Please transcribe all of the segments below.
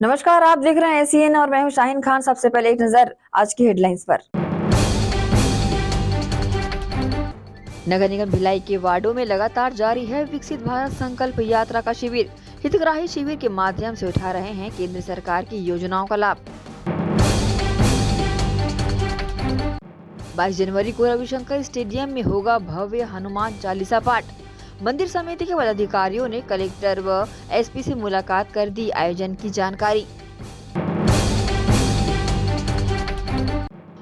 नमस्कार, आप देख रहे हैं एसीएन और मैं हूं शाहीन खान। सबसे पहले एक नजर आज की हेडलाइंस पर। नगर निगम भिलाई के वार्डों में लगातार जारी है विकसित भारत संकल्प यात्रा का शिविर। हितग्राही शिविर के माध्यम से उठा रहे हैं केंद्र सरकार की योजनाओं का लाभ। 22 जनवरी को रविशंकर स्टेडियम में होगा भव्य हनुमान चालीसा पाठ। मंदिर समिति के पदाधिकारियों ने कलेक्टर व एसपी से मुलाकात कर दी आयोजन की जानकारी।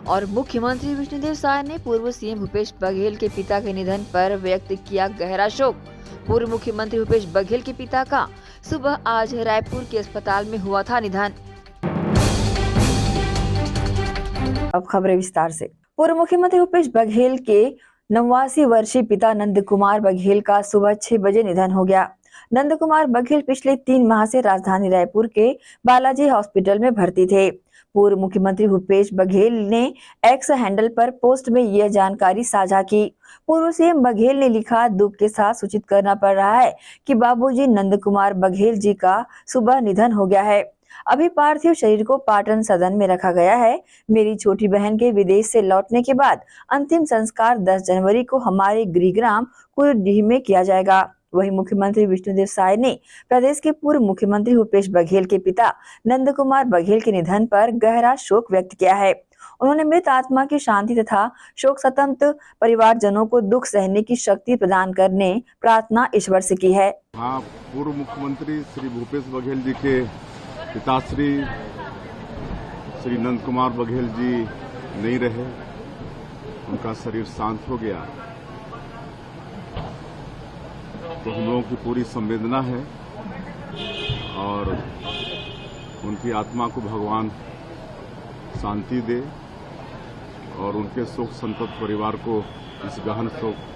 और मुख्यमंत्री विष्णुदेव साय ने पूर्व सीएम भूपेश बघेल के पिता के निधन पर व्यक्त किया गहरा शोक। पूर्व मुख्यमंत्री भूपेश बघेल के पिता का सुबह आज रायपुर के अस्पताल में हुआ था निधन। अब खबरें विस्तार से। पूर्व मुख्यमंत्री भूपेश बघेल के 89 वर्षीय पिता नंद कुमार बघेल का सुबह 6 बजे निधन हो गया। नंद कुमार बघेल पिछले 3 माह से राजधानी रायपुर के बालाजी हॉस्पिटल में भर्ती थे। पूर्व मुख्यमंत्री भूपेश बघेल ने एक्स हैंडल पर पोस्ट में यह जानकारी साझा की। पूर्व सीएम बघेल ने लिखा, दुख के साथ सूचित करना पड़ रहा है कि बाबूजी नंद कुमार बघेल जी का सुबह निधन हो गया है। अभी पार्थिव शरीर को पाटन सदन में रखा गया है। मेरी छोटी बहन के विदेश से लौटने के बाद अंतिम संस्कार 10 जनवरी को हमारे गृहग्राम कुलडीह में किया जाएगा। वहीं मुख्यमंत्री विष्णुदेव साय ने प्रदेश के पूर्व मुख्यमंत्री भूपेश बघेल के पिता नंद कुमार बघेल के निधन पर गहरा शोक व्यक्त किया है। उन्होंने मृत आत्मा की शांति तथा शोक संतप्त परिवारजनों को दुख सहने की शक्ति प्रदान करने प्रार्थना ईश्वर से की है। हाँ, पूर्व मुख्यमंत्री श्री भूपेश बघेल जी के पिताश्री श्री नंद कुमार बघेल जी नहीं रहे, उनका शरीर शांत हो गया। तो हम लोगों की पूरी संवेदना है और उनकी आत्मा को भगवान शांति दे और उनके शोक संतप्त परिवार को इस गहन शोक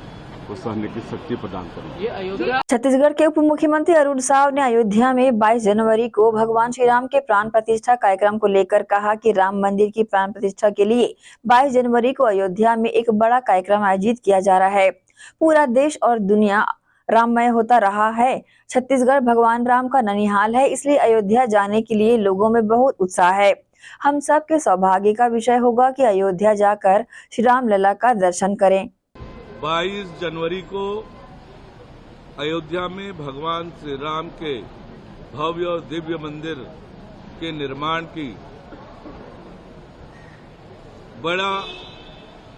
को सहने की शक्ति प्रदान करें। छत्तीसगढ़ के उप मुख्यमंत्री अरुण साव ने अयोध्या में 22 जनवरी को भगवान श्री राम के प्राण प्रतिष्ठा कार्यक्रम को लेकर कहा कि राम मंदिर की प्राण प्रतिष्ठा के लिए 22 जनवरी को अयोध्या में एक बड़ा कार्यक्रम आयोजित किया जा रहा है। पूरा देश और दुनिया राममय होता रहा है। छत्तीसगढ़ भगवान राम का ननिहाल है, इसलिए अयोध्या जाने के लिए लोगों में बहुत उत्साह है। हम सब के सौभाग्य का विषय होगा कि अयोध्या जाकर श्री राम लला का दर्शन करें। 22 जनवरी को अयोध्या में भगवान श्री राम के भव्य और दिव्य मंदिर के निर्माण की बड़ा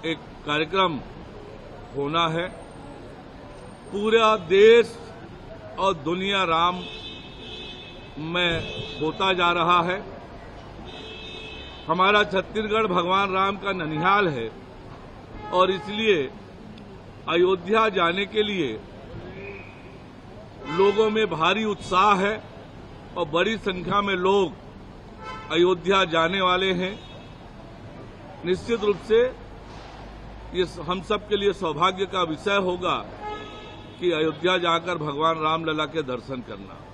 एक कार्यक्रम होना है। पूरा देश और दुनिया राम में होता जा रहा है। हमारा छत्तीसगढ़ भगवान राम का ननिहाल है और इसलिए अयोध्या जाने के लिए लोगों में भारी उत्साह है और बड़ी संख्या में लोग अयोध्या जाने वाले हैं। निश्चित रूप से ये हम सब के लिए सौभाग्य का विषय होगा कि अयोध्या जाकर भगवान रामलला के दर्शन करना।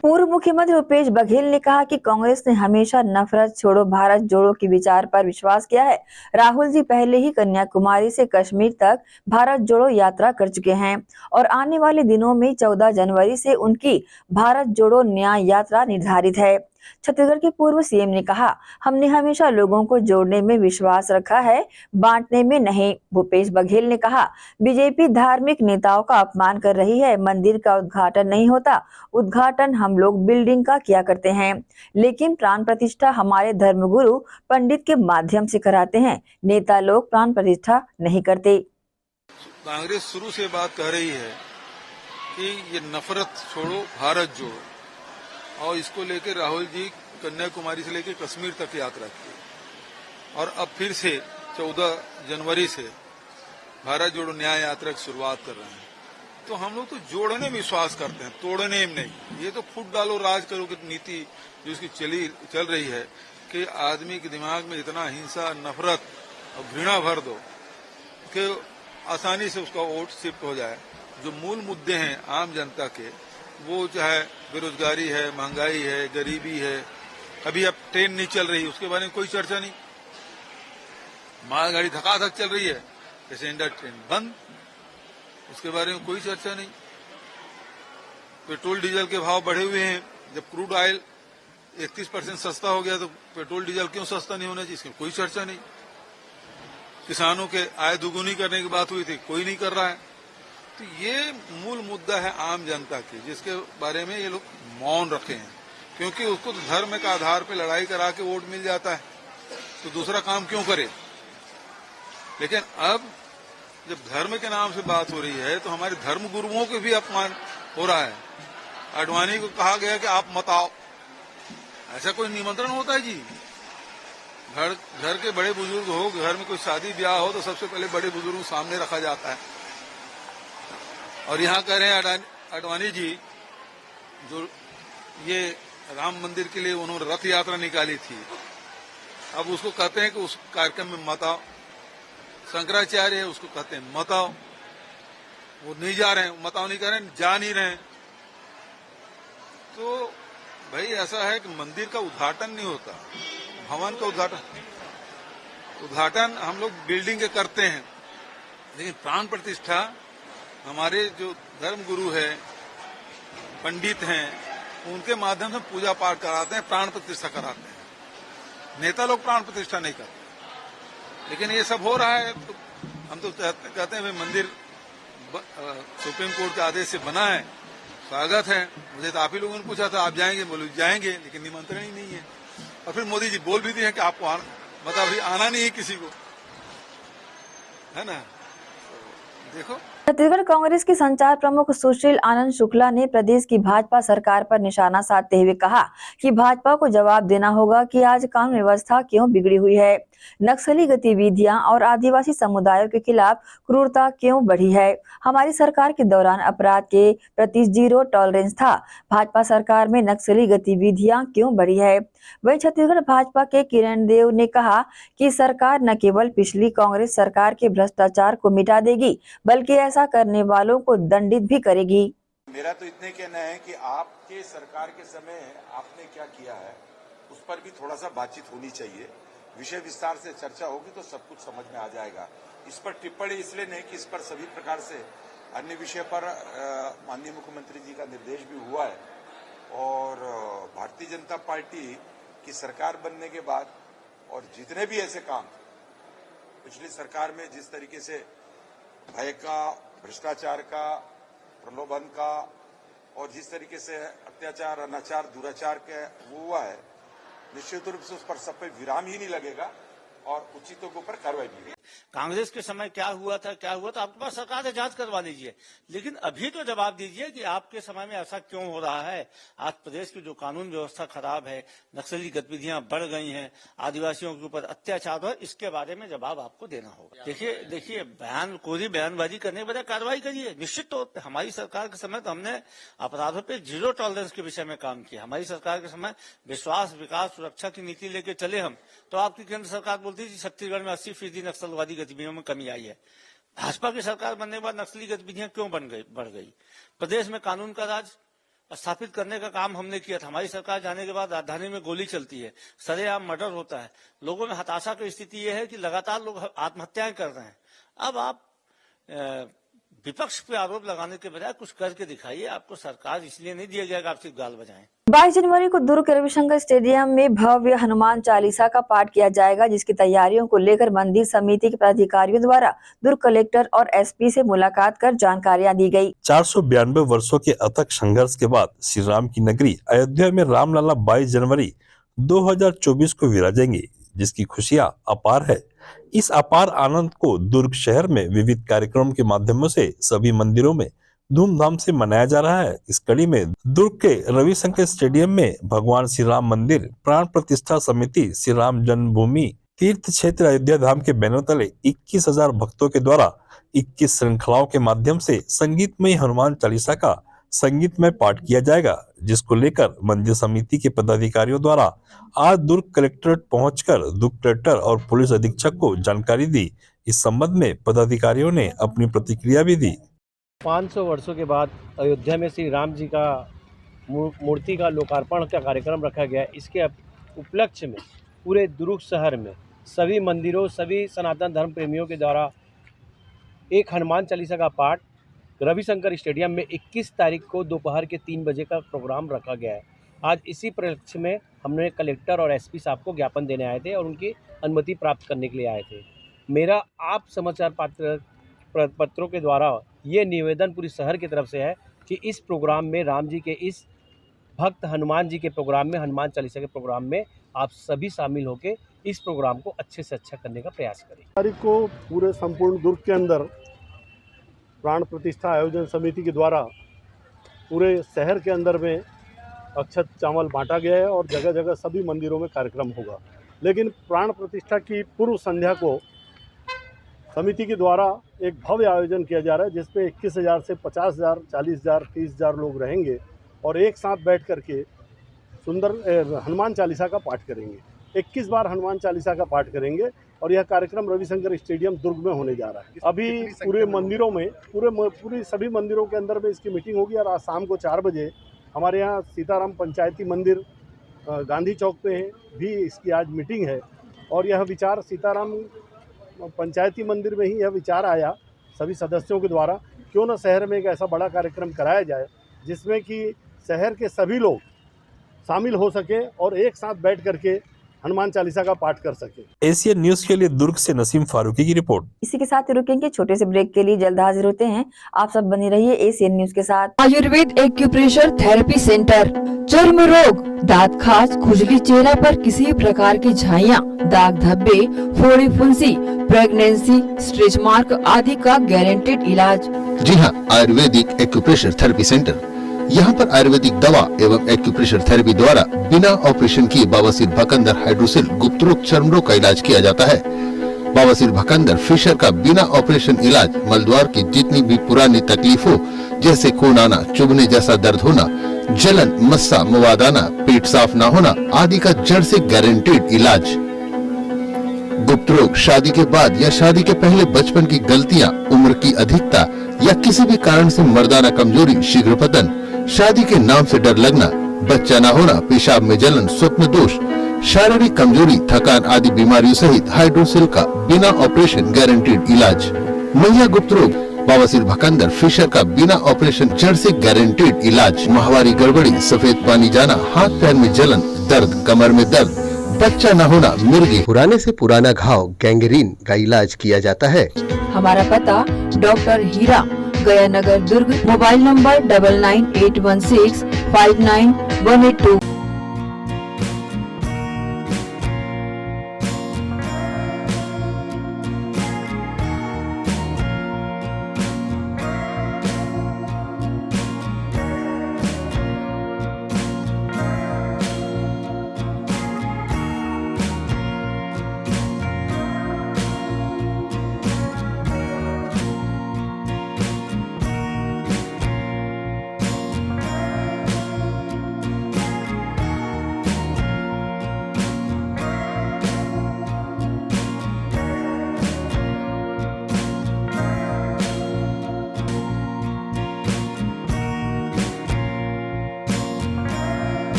पूर्व मुख्यमंत्री भूपेश बघेल ने कहा कि कांग्रेस ने हमेशा नफरत छोड़ो भारत जोड़ो के विचार पर विश्वास किया है। राहुल जी पहले ही कन्याकुमारी से कश्मीर तक भारत जोड़ो यात्रा कर चुके हैं और आने वाले दिनों में 14 जनवरी से उनकी भारत जोड़ो न्याय यात्रा निर्धारित है। छत्तीसगढ़ के पूर्व सीएम ने कहा, हमने हमेशा लोगों को जोड़ने में विश्वास रखा है, बांटने में नहीं। भूपेश बघेल ने कहा, बीजेपी धार्मिक नेताओं का अपमान कर रही है। मंदिर का उद्घाटन नहीं होता, उद्घाटन हम लोग बिल्डिंग का किया करते हैं, लेकिन प्राण प्रतिष्ठा हमारे धर्मगुरु पंडित के माध्यम से कराते हैं। नेता लोग प्राण प्रतिष्ठा नहीं करते। कांग्रेस शुरू से बात कह रही है कि ये नफरत छोड़ो भारत जोड़ो, और इसको लेकर राहुल जी कन्याकुमारी से लेकर कश्मीर तक यात्रा की और अब फिर से 14 जनवरी से भारत जोड़ो न्याय यात्रा की शुरुआत कर रहे हैं। तो हम लोग तो जोड़ने में विश्वास करते हैं, तोड़ने में नहीं। ये तो फूट डालो राज करो की नीति जो इसकी चल रही है कि आदमी के दिमाग में इतना हिंसा, नफरत और घृणा भर दो कि आसानी से उसका वोट शिफ्ट हो जाए। जो मूल मुद्दे हैं आम जनता के, वो चाहे बेरोजगारी है, महंगाई है, गरीबी है। अभी अब ट्रेन नहीं चल रही, उसके बारे में कोई चर्चा नहीं। मालगाड़ी धकाधक चल रही है, पैसेंजर ट्रेन बंद, उसके बारे में कोई चर्चा नहीं। पेट्रोल डीजल के भाव बढ़े हुए हैं। जब क्रूड ऑयल 31% सस्ता हो गया तो पेट्रोल डीजल क्यों सस्ता नहीं होना चाहिए, इसकी कोई चर्चा नहीं। किसानों के आय दुगुनी करने की बात हुई थी, कोई नहीं कर रहा है। तो ये मूल मुद्दा है आम जनता की, जिसके बारे में ये लोग मौन रखे हैं, क्योंकि उसको तो धर्म के आधार पर लड़ाई करा के वोट मिल जाता है, तो दूसरा काम क्यों करे। लेकिन अब जब धर्म के नाम से बात हो रही है तो हमारे धर्म गुरुओं के भी अपमान हो रहा है। आडवाणी को कहा गया कि आप मत आओ, ऐसा कोई निमंत्रण होता है जी? घर के बड़े बुजुर्ग हो, घर में कोई शादी ब्याह हो तो सबसे पहले बड़े बुजुर्ग सामने रखा जाता है। और यहाँ कह रहे हैं आडवाणी जी, जो ये राम मंदिर के लिए उन्होंने रथ यात्रा निकाली थी, अब उसको कहते हैं कि उस कार्यक्रम में मत आओ। शंकराचार्य है, उसको कहते हैं मत आओ, वो नहीं जा रहे हैं, मत आओ नहीं कर रहे हैं, जा नहीं रहे हैं। तो भाई ऐसा है कि मंदिर का उद्घाटन नहीं होता, भवन का उद्घाटन हम लोग बिल्डिंग के करते हैं, लेकिन प्राण प्रतिष्ठा हमारे जो धर्म गुरु है, पंडित हैं, उनके माध्यम से पूजा पाठ कराते हैं, प्राण प्रतिष्ठा कराते हैं। नेता लोग प्राण प्रतिष्ठा नहीं करते। लेकिन ये सब हो रहा है तो हम तो कहते हैं भाई मंदिर सुप्रीम कोर्ट के आदेश से बना है, स्वागत है। मुझे तो आप ही लोगों ने पूछा था आप जाएंगे, बोले जाएंगे, लेकिन निमंत्रण ही नहीं है। और फिर मोदी जी बोल भी दिए हैं कि आपको मतलब अभी आना नहीं है किसी को, है ना। देखो, छत्तीसगढ़ कांग्रेस के संचार प्रमुख सुशील आनंद शुक्ला ने प्रदेश की भाजपा सरकार पर निशाना साधते हुए कहा कि भाजपा को जवाब देना होगा कि आज कानून व्यवस्था क्यों बिगड़ी हुई है, नक्सली गतिविधियां और आदिवासी समुदायों के खिलाफ क्रूरता क्यों बढ़ी है। हमारी सरकार के दौरान अपराध के प्रति जीरो टॉलरेंस था, भाजपा सरकार में नक्सली गतिविधियां क्यों बढ़ी है। वहीं छत्तीसगढ़ भाजपा के किरण देव ने कहा कि सरकार न केवल पिछली कांग्रेस सरकार के भ्रष्टाचार को मिटा देगी, बल्कि ऐसा करने वालों को दंडित भी करेगी। मेरा तो इतने कहना है कि आपके सरकार के समय आपने क्या किया है उस पर भी थोड़ा सा बातचीत होनी चाहिए। विषय विस्तार से चर्चा होगी तो सब कुछ समझ में आ जाएगा। इस पर टिप्पणी इसलिए नहीं कि इस पर सभी प्रकार से अन्य विषय पर माननीय मुख्यमंत्री जी का निर्देश भी हुआ है। और भारतीय जनता पार्टी की सरकार बनने के बाद और जितने भी ऐसे काम पिछली सरकार में जिस तरीके से भय का, भ्रष्टाचार का, प्रलोभन का और जिस तरीके से अत्याचार, अनाचार, दुराचार के वो हुआ है, निश्चित रूप से उस पर सब पे विराम ही नहीं लगेगा और उचितों के ऊपर कार्रवाई भी होगी। कांग्रेस के समय क्या हुआ था आपके पास सरकार है, जांच करवा लीजिए। लेकिन अभी तो जवाब दीजिए कि आपके समय में ऐसा क्यों हो रहा है। आज प्रदेश की जो कानून व्यवस्था खराब है, नक्सली गतिविधियां बढ़ गई हैं, आदिवासियों के ऊपर अत्याचार हो, इसके बारे में जवाब आपको देना होगा। देखिए कोई बयानबाजी करने के बजाय कार्रवाई करिए। निश्चित तौर पर हमारी सरकार के समय तो हमने अपराधों पर जीरो टॉलरेंस के विषय में काम किया। हमारी सरकार के समय विश्वास, विकास, सुरक्षा की नीति लेके चले हम। तो आपकी केंद्र सरकार बोलती थी छत्तीसगढ़ में 80% नक्सलवादी गतिविधियों में कमी आई है। भाजपा की सरकार बनने के बाद नक्सली गतिविधियां क्यों बढ़ गई। प्रदेश में कानून का राज स्थापित करने का काम हमने किया था। हमारी सरकार जाने के बाद राजधानी में गोली चलती है, सरेआम मर्डर होता है, लोगों में हताशा की स्थिति यह है कि लगातार लोग आत्महत्याएं कर रहे हैं। अब आप विपक्ष पे आरोप लगाने के बजाय कुछ करके दिखाइए। आपको सरकार इसलिए नहीं दिया जाएगा आप सिर्फ गाल बजाएं। 22 जनवरी को दुर्ग रविशंकर स्टेडियम में भव्य हनुमान चालीसा का पाठ किया जाएगा, जिसकी तैयारियों को लेकर मंदिर समिति के पदाधिकारियों द्वारा दुर्ग कलेक्टर और एसपी से मुलाकात कर जानकारियां दी गई। 492 वर्षों के अथक संघर्ष के बाद श्री राम की नगरी अयोध्या में रामलला 22 जनवरी 2024 को विराजेंगे, जिसकी खुशियां अपार है। इस अपार आनंद को दुर्ग शहर में विविध कार्यक्रमों के माध्यमों से सभी मंदिरों में धूमधाम से मनाया जा रहा है। इस कड़ी में दुर्ग के रविशंकर स्टेडियम में भगवान श्री राम मंदिर प्राण प्रतिष्ठा समिति, श्री राम जन्मभूमि तीर्थ क्षेत्र अयोध्या धाम के बैनर तले 21,000 भक्तों के द्वारा 21 श्रृंखलाओं के माध्यम से संगीतमय हनुमान चालीसा का संगीतमय पाठ किया जाएगा, जिसको लेकर मंदिर समिति के पदाधिकारियों द्वारा आज दुर्ग कलेक्ट्रेट पहुंचकर दुर्ग कलेक्टर और पुलिस अधीक्षक को जानकारी दी। इस संबंध में पदाधिकारियों ने अपनी प्रतिक्रिया भी दी। 500 वर्षों के बाद अयोध्या में श्री राम जी का मूर्ति का लोकार्पण का कार्यक्रम रखा गया है। इसके उपलक्ष्य में पूरे दुर्ग शहर में सभी मंदिरों, सभी सनातन धर्म प्रेमियों के द्वारा एक हनुमान चालीसा का पाठ रविशंकर स्टेडियम में 21 तारीख को दोपहर के 3 बजे का प्रोग्राम रखा गया है। आज इसी उपलक्ष्य में हमने कलेक्टर और एसपी साहब को ज्ञापन देने आए थे और उनकी अनुमति प्राप्त करने के लिए आए थे। मेरा आप समाचार पत्रों के द्वारा ये निवेदन पूरी शहर की तरफ से है कि इस प्रोग्राम में, राम जी के इस भक्त हनुमान जी के प्रोग्राम में, हनुमान चालीसा के प्रोग्राम में आप सभी शामिल होकर इस प्रोग्राम को अच्छे से अच्छा करने का प्रयास करें। तारीख को पूरे संपूर्ण दुर्ग के अंदर प्राण प्रतिष्ठा आयोजन समिति के द्वारा पूरे शहर के अंदर में अक्षत चावल बांटा गया है और जगह जगह सभी मंदिरों में कार्यक्रम होगा। लेकिन प्राण प्रतिष्ठा की पूर्व संध्या को समिति के द्वारा एक भव्य आयोजन किया जा रहा है, जिसमें 21,000 से 50,000, 40,000, 30,000 लोग रहेंगे और एक साथ बैठ करके सुंदर हनुमान चालीसा का पाठ करेंगे। 21 बार हनुमान चालीसा का पाठ करेंगे और यह कार्यक्रम रविशंकर स्टेडियम दुर्ग में होने जा रहा है। अभी पूरे मंदिरों में, पूरी सभी मंदिरों के अंदर में इसकी मीटिंग होगी और आज शाम को 4 बजे हमारे यहाँ सीताराम पंचायती मंदिर गांधी चौक पे भी इसकी आज मीटिंग है। और यह विचार सीताराम पंचायती मंदिर में ही यह विचार आया सभी सदस्यों के द्वारा, क्यों न शहर में एक ऐसा बड़ा कार्यक्रम कराया जाए जिसमें कि शहर के सभी लोग शामिल हो सके और एक साथ बैठ करके हनुमान चालीसा का पाठ कर सके। एशियन न्यूज के लिए दुर्ग से नसीम फारूकी की रिपोर्ट। इसी के साथ रुकेंगे छोटे से ब्रेक के लिए, जल्द हाजिर होते हैं। आप सब बने रहिए एशियन न्यूज के साथ। आयुर्वेद एक्यूप्रेशर थेरेपी सेंटर, चर्म रोग, दांत खाज, खुजली, चेहरा पर किसी प्रकार की झाइयाँ, दाग धब्बे, फोड़ी फुंसी, प्रेगनेंसी, स्ट्रेच मार्क आदि का गारंटेड इलाज। जी हाँ, आयुर्वेदिक एक्यूप्रेशर थेरेपी सेंटर। यहाँ पर आयुर्वेदिक दवा एवं एक्यूप्रेशर थेरेपी द्वारा बिना ऑपरेशन किए बवासीर, भकंदर, हाइड्रोसिल, गुप्त रोग, चर्म रोग का इलाज किया जाता है। बवासीर, भकंदर, फिशर का बिना ऑपरेशन इलाज मलद्वार की जितनी भी पुरानी तकलीफ हो, जैसे खून आना, चुभने जैसा दर्द होना, जलन, मस्सा, मवाद आना, पेट साफ न होना आदि का जड़ से गारंटेड इलाज। गुप्त रोग, शादी के बाद या शादी के पहले बचपन की गलतियां, उम्र की अधिकता या किसी भी कारण से मर्दाना कमजोरी, शीघ्र पतन, शादी के नाम से डर लगना, बच्चा न होना, पेशाब में जलन, स्वप्न दोष, शारीरिक कमजोरी, थकान आदि बीमारियों सहित हाइड्रोसिल का बिना ऑपरेशन गारंटेड इलाज। महिला गुप्त रोग, बवासीर, भकंदर, फिशर का बिना ऑपरेशन जड़ से गारंटेड इलाज। माहवारी गड़बड़ी, सफेद पानी जाना, हाथ पैर में जलन, दर्द, कमर में दर्द, बच्चा न होना, मिर्गी, पुराने से पुराना घाव, गैंग्रीन का इलाज किया जाता है। हमारा पता doctor Hira, Gaya Nagar, Durg. Mobile number 9981659182।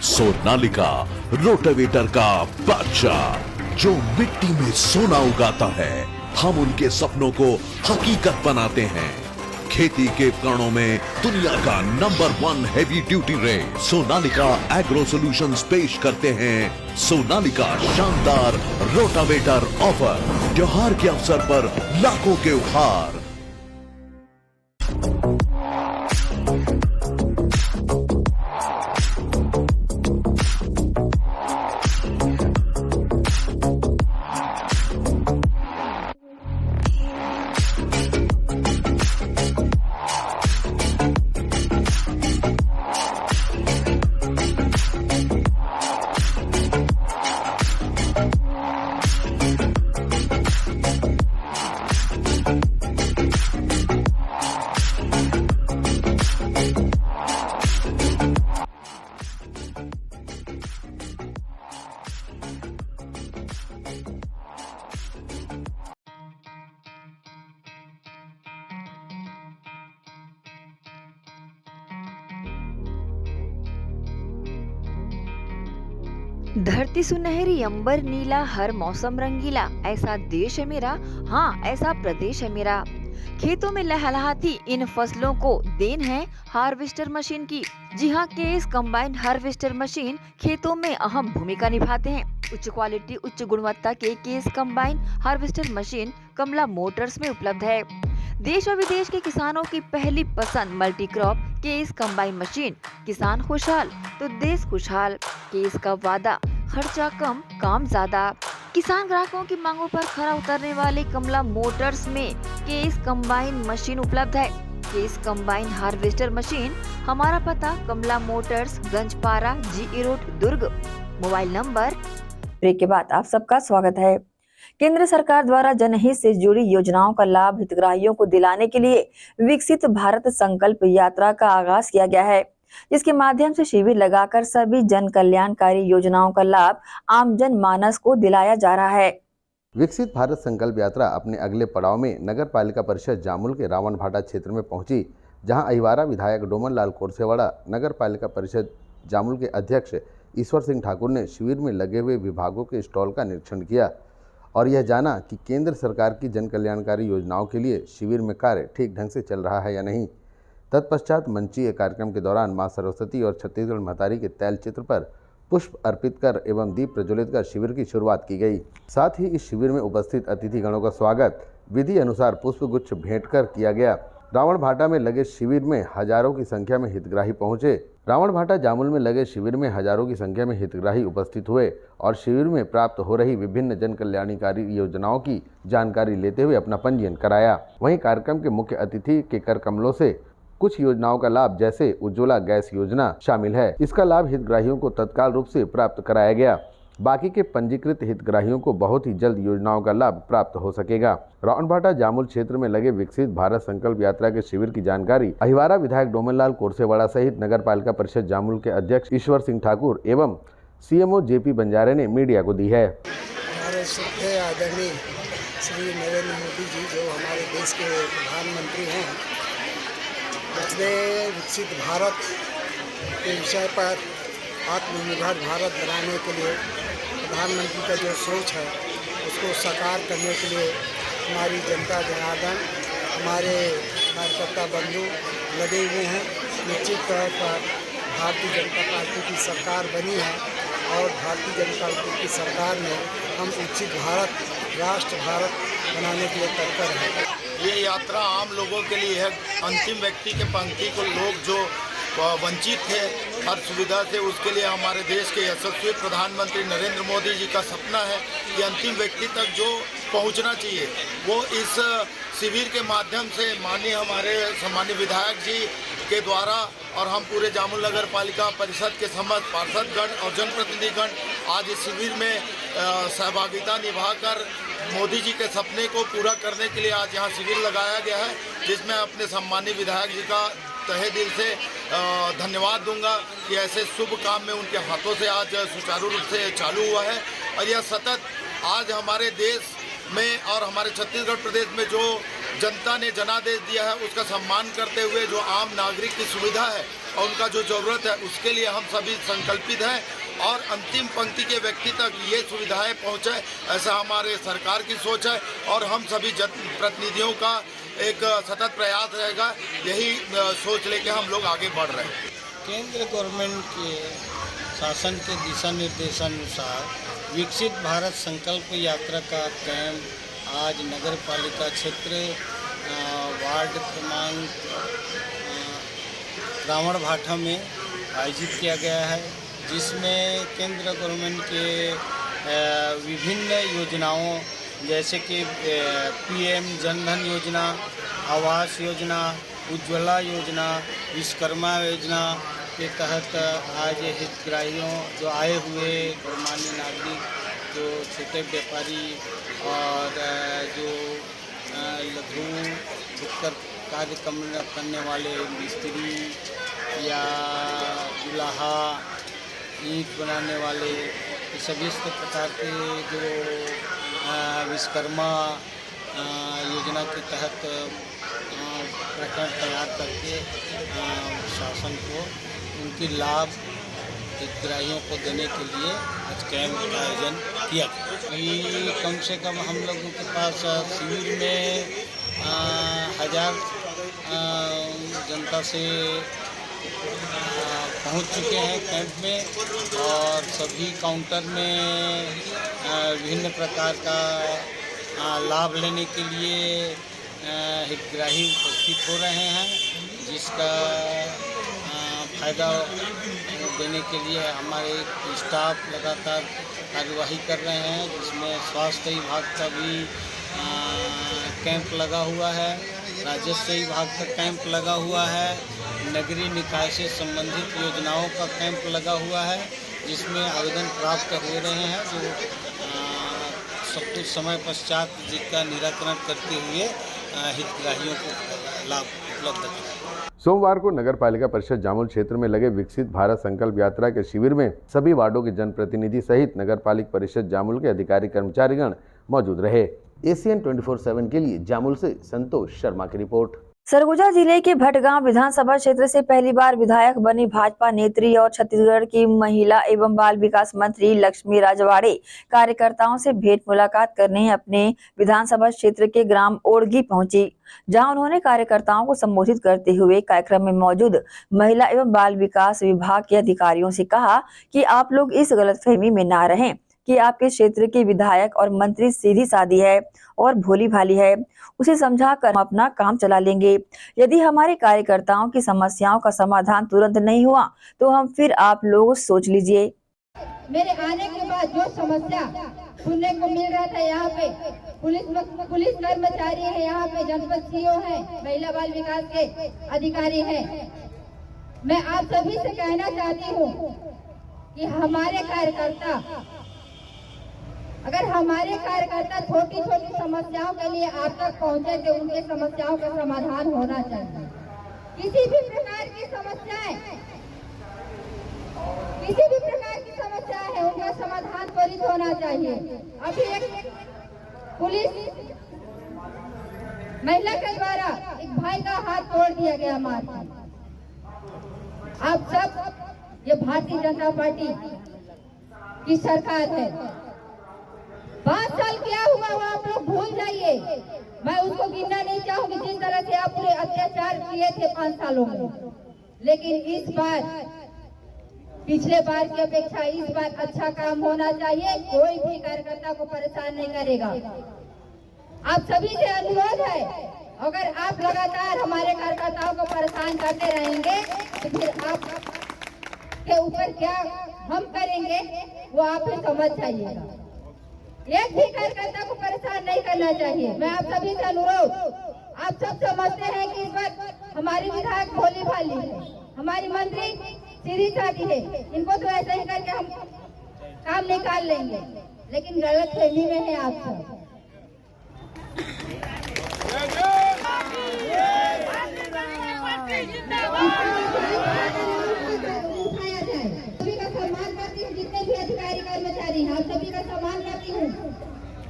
Sonalika rotavator का बादशाह जो मिट्टी में सोना उगाता है, हम उनके सपनों को हकीकत बनाते हैं। खेती के उपकरणों में दुनिया का number 1 heavy duty range Sonalika agro solutions पेश करते हैं सोनालिका शानदार रोटावेटर ऑफर। त्योहार के अवसर पर लाखों के उपहार। धरती सुनहरी, अंबर नीला, हर मौसम रंगीला, ऐसा देश है मेरा, हाँ ऐसा प्रदेश है मेरा। खेतों में लहलहाती इन फसलों को देन है हार्वेस्टर मशीन की। जी हाँ, केएस कंबाइंड हार्वेस्टर मशीन खेतों में अहम भूमिका निभाते हैं। उच्च क्वालिटी, उच्च गुणवत्ता के केएस कंबाइंड हार्वेस्टर मशीन कमला मोटर्स में उपलब्ध है। देश और विदेश के किसानों की पहली पसंद multi crop KS combined machine. किसान खुशहाल तो देश खुशहाल। केएस का वादा, खर्चा कम, काम ज्यादा। किसान ग्राहकों की मांगों पर खरा उतरने वाले कमला मोटर्स में केएस कंबाइंड मशीन उपलब्ध है। केएस कंबाइंड हार्वेस्टर मशीन, हमारा पता Kamla motors, Ganjpara, GE road, Durg. Mobile number. Break के बाद आप सबका स्वागत है। केंद्र सरकार द्वारा जनहित से जुड़ी योजनाओं का लाभ हितग्राहियों को दिलाने के लिए विकसित भारत संकल्प यात्रा का आगाज किया गया है, जिसके माध्यम से शिविर लगाकर सभी जन कल्याणकारी योजनाओं का लाभ आम जन मानस को दिलाया जा रहा है। विकसित भारत संकल्प यात्रा अपने अगले पड़ाव में नगर पालिका परिषद जामुल के रावण भाटा क्षेत्र में पहुंची, जहां अहिवारा विधायक डोमन लाल कोरसेवाड़ा, नगर पालिका परिषद जामुल के अध्यक्ष ईश्वर सिंह ठाकुर ने शिविर में लगे हुए विभागों के स्टॉल का निरीक्षण किया और यह जाना कि केंद्र सरकार की जन कल्याणकारी योजनाओं के लिए शिविर में कार्य ठीक ढंग से चल रहा है या नहीं। तत्पश्चात मंचीय कार्यक्रम के दौरान मां सरस्वती और छत्तीसगढ़ महतारी के तैल चित्र पर पुष्प अर्पित कर एवं दीप प्रज्वलित कर शिविर की शुरुआत की गई। साथ ही इस शिविर में उपस्थित अतिथिगणों का स्वागत विधि अनुसार पुष्प गुच्छ भेंट कर किया गया। रावण भाटा में लगे शिविर में हजारों की संख्या में हितग्राही पहुंचे। रावण भाटा जामुल में लगे शिविर में हजारों की संख्या में हितग्राही उपस्थित हुए और शिविर में प्राप्त हो रही विभिन्न जन कल्याणकारी योजनाओं की जानकारी लेते हुए अपना पंजीयन कराया। वहीं कार्यक्रम के मुख्य अतिथि के कर कमलों से कुछ योजनाओं का लाभ जैसे उज्ज्वला गैस योजना शामिल है। इसका लाभ हितग्राहियों को तत्काल रूप से प्राप्त कराया गया। बाकी के पंजीकृत हितग्राहियों को बहुत ही जल्द योजनाओं का लाभ प्राप्त हो सकेगा। रावणभाटा जामुल क्षेत्र में लगे विकसित भारत संकल्प यात्रा के शिविर की जानकारी अहिवारा विधायक डोमन लाल कोरसेवाड़ा सहित नगर पालिका परिषद जामुल के अध्यक्ष ईश्वर सिंह ठाकुर एवं सीएमओ जेपी बंजारे ने मीडिया को दी है। हमारे श्रद्धेय आदरणीय श्री नरेंद्र मोदी जी, जो हमारे देश के प्रधानमंत्री हैं, अपने विकसित भारत के विषय पर आत्मनिर्भर भारत बनाने के लिए प्रधानमंत्री का जो सोच है उसको साकार करने के लिए हमारी जनता जनार्दन, हमारे कार्यकर्ता बंधु लगे हुए हैं। निश्चित तौर पर भारतीय जनता पार्टी की सरकार बनी है और भारतीय जनता पार्टी की सरकार में हम विकसित भारत, राष्ट्र भारत बनाने के लिए तत्पर हैं। ये यात्रा आम लोगों के लिए है। अंतिम व्यक्ति के पंक्ति को लोग जो वंचित थे हर सुविधा से, उसके लिए हमारे देश के यशस्वी प्रधानमंत्री नरेंद्र मोदी जी का सपना है कि अंतिम व्यक्ति तक जो पहुंचना चाहिए वो इस शिविर के माध्यम से माननीय हमारे सम्मानित विधायक जी के द्वारा और हम पूरे जामुल नगर पालिका परिषद के समस्त पार्षदगण और जनप्रतिनिधिगण आज इस शिविर में सहभागिता निभाकर मोदी जी के सपने को पूरा करने के लिए आज यहाँ शिविर लगाया गया है, जिसमें अपने सम्मानित विधायक जी का तहे दिल से धन्यवाद दूंगा कि ऐसे शुभ काम में उनके हाथों से आज सुचारू रूप से चालू हुआ है। और यह सतत आज हमारे देश में और हमारे छत्तीसगढ़ प्रदेश में जो जनता ने जनादेश दिया है उसका सम्मान करते हुए जो आम नागरिक की सुविधा है और उनका जो जरूरत है उसके लिए हम सभी संकल्पित हैं और अंतिम पंक्ति के व्यक्ति तक ये सुविधाएं पहुंचे, ऐसा हमारे सरकार की सोच है और हम सभी जनप्रतिनिधियों का एक सतत प्रयास रहेगा। यही सोच लेके हम लोग आगे बढ़ रहे हैं। केंद्र गवर्नमेंट के शासन के दिशा निर्देशानुसार विकसित भारत संकल्प यात्रा का कैंप आज नगर पालिका क्षेत्र वार्ड क्रमांक रावण भाटा में आयोजित किया गया है, जिसमें केंद्र गवर्नमेंट के विभिन्न योजनाओं जैसे कि पीएम जनधन योजना, आवास योजना, उज्ज्वला योजना, विश्वकर्मा योजना के तहत आज हितग्राहियों जो आए हुए गणमान्य नागरिक, जो छोटे व्यापारी और जो लघु फुटकर कार्य करने वाले मिस्त्री या जुलाहा, ईंट बनाने वाले, सभी प्रकार के जो विश्वकर्मा योजना के तहत प्रकरण तैयार करके शासन को उनकी लाभ हितग्राहियों को देने के लिए आज कैंप का आयोजन किया गया। अभी कम से कम हम लोगों के पास शिविर में 1000 जनता से पहुंच चुके हैं कैंप में, और सभी काउंटर में विभिन्न प्रकार का लाभ लेने के लिए हितग्राही उपस्थित हो रहे हैं, जिसका फायदा देने के लिए हमारे स्टाफ लगातार कार्यवाही कर रहे हैं, जिसमें स्वास्थ्य विभाग का भी कैंप लगा हुआ है, राजस्व विभाग का कैंप लगा हुआ है, नगरीय निकाय से संबंधित योजनाओं का कैंप लगा हुआ है, जिसमें आवेदन प्राप्त हो रहे हैं, जो सब कुछ समय पश्चात जिसका निराकरण करते हुए हितग्राहियों को लाभ उपलब्ध कराएं। सोमवार को नगर पालिका परिषद जामुल क्षेत्र में लगे विकसित भारत संकल्प यात्रा के शिविर में सभी वार्डों के जनप्रतिनिधि सहित नगर पालिका परिषद जामुल के अधिकारी कर्मचारीगण मौजूद रहे। एशियन 24/7 के लिए जामुल से संतोष शर्मा की रिपोर्ट। सरगुजा जिले के भटगांव विधानसभा क्षेत्र से पहली बार विधायक बनी भाजपा नेत्री और छत्तीसगढ़ की महिला एवं बाल विकास मंत्री लक्ष्मी राजवाड़े कार्यकर्ताओं से भेंट मुलाकात करने अपने विधानसभा क्षेत्र के ग्राम ओड़गी पहुंची, जहां उन्होंने कार्यकर्ताओं को संबोधित करते हुए कार्यक्रम में मौजूद महिला एवं बाल विकास विभाग के अधिकारियों से कहा कि आप लोग इस गलतफहमी में ना रहें कि आपके क्षेत्र के विधायक और मंत्री सीधी सादी है और भोली भाली है, उसे समझा कर हम अपना काम चला लेंगे। यदि हमारे कार्यकर्ताओं की समस्याओं का समाधान तुरंत नहीं हुआ तो हम फिर आप लोग सोच लीजिए। मेरे आने के बाद जो समस्या सुनने को मिल रहा था, यहाँ पे पुलिस कर्मचारी है, यहाँ पे जनपद सीओ है, महिला बाल विकास के अधिकारी है, मैं आप सभी से कहना चाहती हूँ कि हमारे कार्यकर्ता छोटी छोटी समस्याओं के लिए आप तक पहुँचे तो उनके समस्याओं का समाधान होना चाहिए। किसी भी प्रकार की समस्या है उनका समाधान त्वरित होना चाहिए। अभी एक पुलिस महिला के द्वारा एक भाई का हाथ तोड़ दिया गया हमारे। आप सब ये भारतीय जनता पार्टी की सरकार है, 5 साल क्या हुआ वो आप लोग भूल जाइए। मैं उसको गिनना नहीं चाहूंगी जिस तरह से आप पूरे अत्याचार किए थे 5 सालों में, लेकिन इस बार पिछले बार की अपेक्षा इस बार अच्छा काम होना चाहिए। कोई भी कार्यकर्ता को परेशान नहीं करेगा। आप सभी से अनुरोध है, अगर आप लगातार हमारे कार्यकर्ताओं को परेशान करते रहेंगे तो फिर आप के ऊपर क्या हम करेंगे वो आप ही समझ जाइएगा। एक भी कार्यकर्ता को परेशान नहीं करना चाहिए। मैं आप सभी से अनुरोध, आप सब समझते हैं कि इस बार हमारी विधायक भोली भाली है, हमारी मंत्री सीधी सादी है, इनको तो ऐसे ही करके हम काम निकाल लेंगे, लेकिन गलत फहमी में है आप सब। सभी का सम्मान करती हूँ, जितने भी अधिकारी कर्मचारी हैं आप सभी का सम्मान करती हूँ।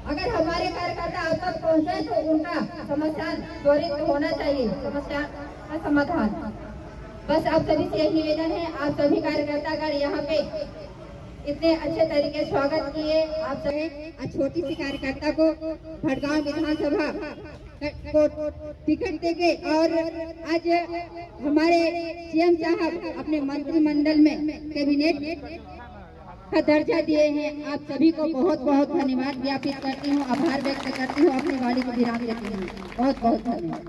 अगर हमारे कार्यकर्ता आप तक पहुँचे तो उनका समस्या त्वरित होना चाहिए, समस्या का समाधान। बस आप सभी से यही निवेदन है। आप सभी कार्यकर्तागण यहाँ पे इतने अच्छे तरीके से स्वागत किए। आप सभी छोटी सी कार्यकर्ता को भटगांव विधानसभा को टिकट देंगे और आज हमारे सीएम साहब अपने मंत्रिमंडल में कैबिनेट का दर्जा दिए हैं। आप सभी को बहुत बहुत धन्यवाद ज्ञापित करती हूँ, आभार व्यक्त करती हूँ, अपनी वाणी को विराम देती हूँ। बहुत बहुत धन्यवाद।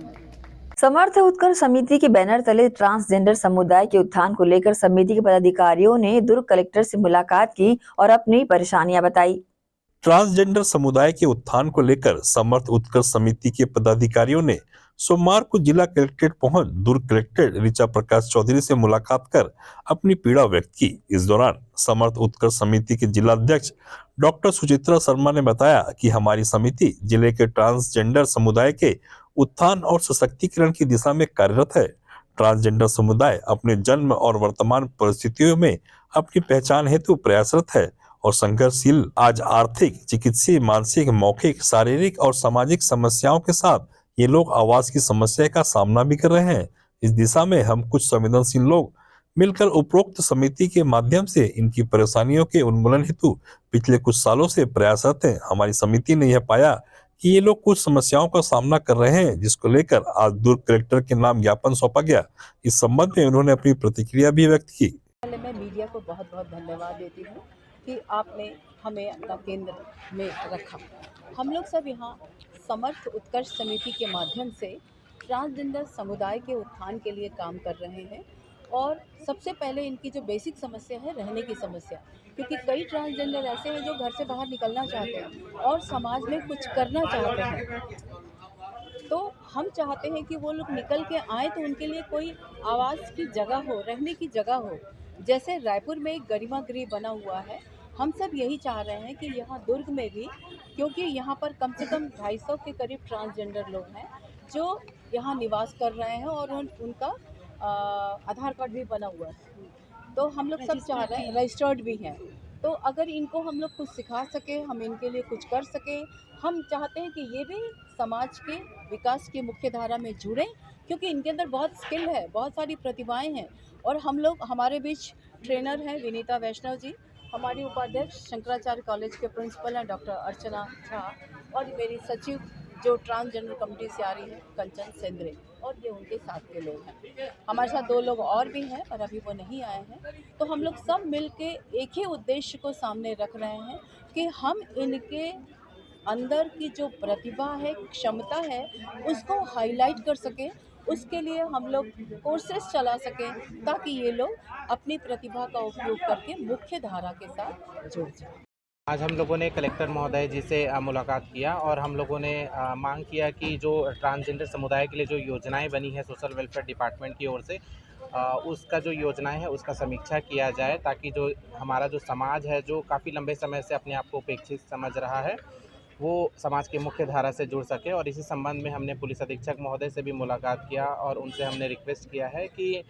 समर्थ उत्कर्ष समिति के बैनर तले ट्रांसजेंडर समुदाय के उत्थान को लेकर समिति के पदाधिकारियों ने दुर्ग कलेक्टर से मुलाकात की और अपनी परेशानियां बताई। ट्रांसजेंडर समुदाय के उत्थान को लेकर समर्थ उत्कर्ष समिति के पदाधिकारियों ने सोमवार को जिला कलेक्ट्रेट पहुंच दुर्ग कलेक्टर ऋचा प्रकाश चौधरी से मुलाकात कर अपनी पीड़ा व्यक्त की। इस दौरान समर्थ उत्कर्ष समिति के जिला अध्यक्ष डॉक्टर सुचित्रा शर्मा ने बताया कि हमारी समिति जिले के ट्रांसजेंडर समुदाय के उत्थान और सशक्तिकरण की दिशा में कार्यरत है। ट्रांसजेंडर समुदाय अपने जन्म और वर्तमान परिस्थितियों में अपनी पहचान हेतु प्रयासरत है और संघर्षशील। आज आर्थिक, चिकित्सीय, मानसिक, मौखिक, शारीरिक और सामाजिक समस्याओं के साथ ये लोग आवास की समस्या का सामना भी कर रहे हैं। इस दिशा में हम कुछ संवेदनशील लोग मिलकर उपरोक्त समिति के माध्यम से इनकी परेशानियों के उन्मूलन हेतु पिछले कुछ सालों से प्रयासरत है। हमारी समिति ने यह पाया कि ये लोग कुछ समस्याओं का सामना कर रहे हैं, जिसको लेकर आज दुर्ग कलेक्टर के नाम ज्ञापन सौंपा गया। इस संबंध में उन्होंने अपनी प्रतिक्रिया भी व्यक्त की। पहले मैं मीडिया को बहुत बहुत धन्यवाद देती हूँ कि आपने हमें अपना केंद्र में रखा। हम लोग सब यहाँ समर्थ उत्कर्ष समिति के माध्यम से ट्रांसजेंडर समुदाय के उत्थान के लिए काम कर रहे हैं। और सबसे पहले इनकी जो बेसिक समस्या है, रहने की समस्या, क्योंकि कई ट्रांसजेंडर ऐसे हैं जो घर से बाहर निकलना चाहते हैं और समाज में कुछ करना चाहते हैं। तो हम चाहते हैं कि वो लोग निकल के आए तो उनके लिए कोई आवाज़ की जगह हो, रहने की जगह हो। जैसे रायपुर में एक गरिमा गृह बना हुआ है, हम सब यही चाह रहे हैं कि यहाँ दुर्ग में भी, क्योंकि यहाँ पर कम से कम 250 के करीब ट्रांसजेंडर लोग हैं जो यहाँ निवास कर रहे हैं और उनका आधार कार्ड भी बना हुआ है। तो हम लोग सब चाह रहे हैं, रजिस्टर्ड भी हैं। तो अगर इनको हम लोग कुछ सिखा सके, हम इनके लिए कुछ कर सके, हम चाहते हैं कि ये भी समाज के विकास की मुख्य धारा में जुड़ें, क्योंकि इनके अंदर बहुत स्किल है, बहुत सारी प्रतिभाएं हैं। और हम लोग, हमारे बीच ट्रेनर हैं विनीता वैष्णव जी, हमारी उपाध्यक्ष शंकराचार्य कॉलेज के प्रिंसिपल हैं डॉक्टर अर्चना झा, और मेरी सचिव जो ट्रांसजेंडर कमेटी से आ रही है कंचन सेंद्रे, और ये उनके साथ के लोग हैं। हमारे साथ 2 लोग और भी हैं पर अभी वो नहीं आए हैं। तो हम लोग सब मिलके एक ही उद्देश्य को सामने रख रहे हैं कि हम इनके अंदर की जो प्रतिभा है, क्षमता है, उसको हाईलाइट कर सकें। उसके लिए हम लोग कोर्सेस चला सकें ताकि ये लोग अपनी प्रतिभा का उपयोग करके मुख्य धारा के साथ जुड़ जाएं। आज हम लोगों ने कलेक्टर महोदय जी से मुलाकात किया और हम लोगों ने मांग किया कि जो ट्रांसजेंडर समुदाय के लिए जो योजनाएं बनी है सोशल वेलफेयर डिपार्टमेंट की ओर से, उसका जो योजनाएं है उसका समीक्षा किया जाए, ताकि जो हमारा जो समाज है जो काफ़ी लंबे समय से अपने आप को उपेक्षित समझ रहा है, वो समाज के मुख्य धारा से जुड़ सके। और इसी संबंध में हमने पुलिस अधीक्षक महोदय से भी मुलाकात किया और उनसे हमने रिक्वेस्ट किया है कि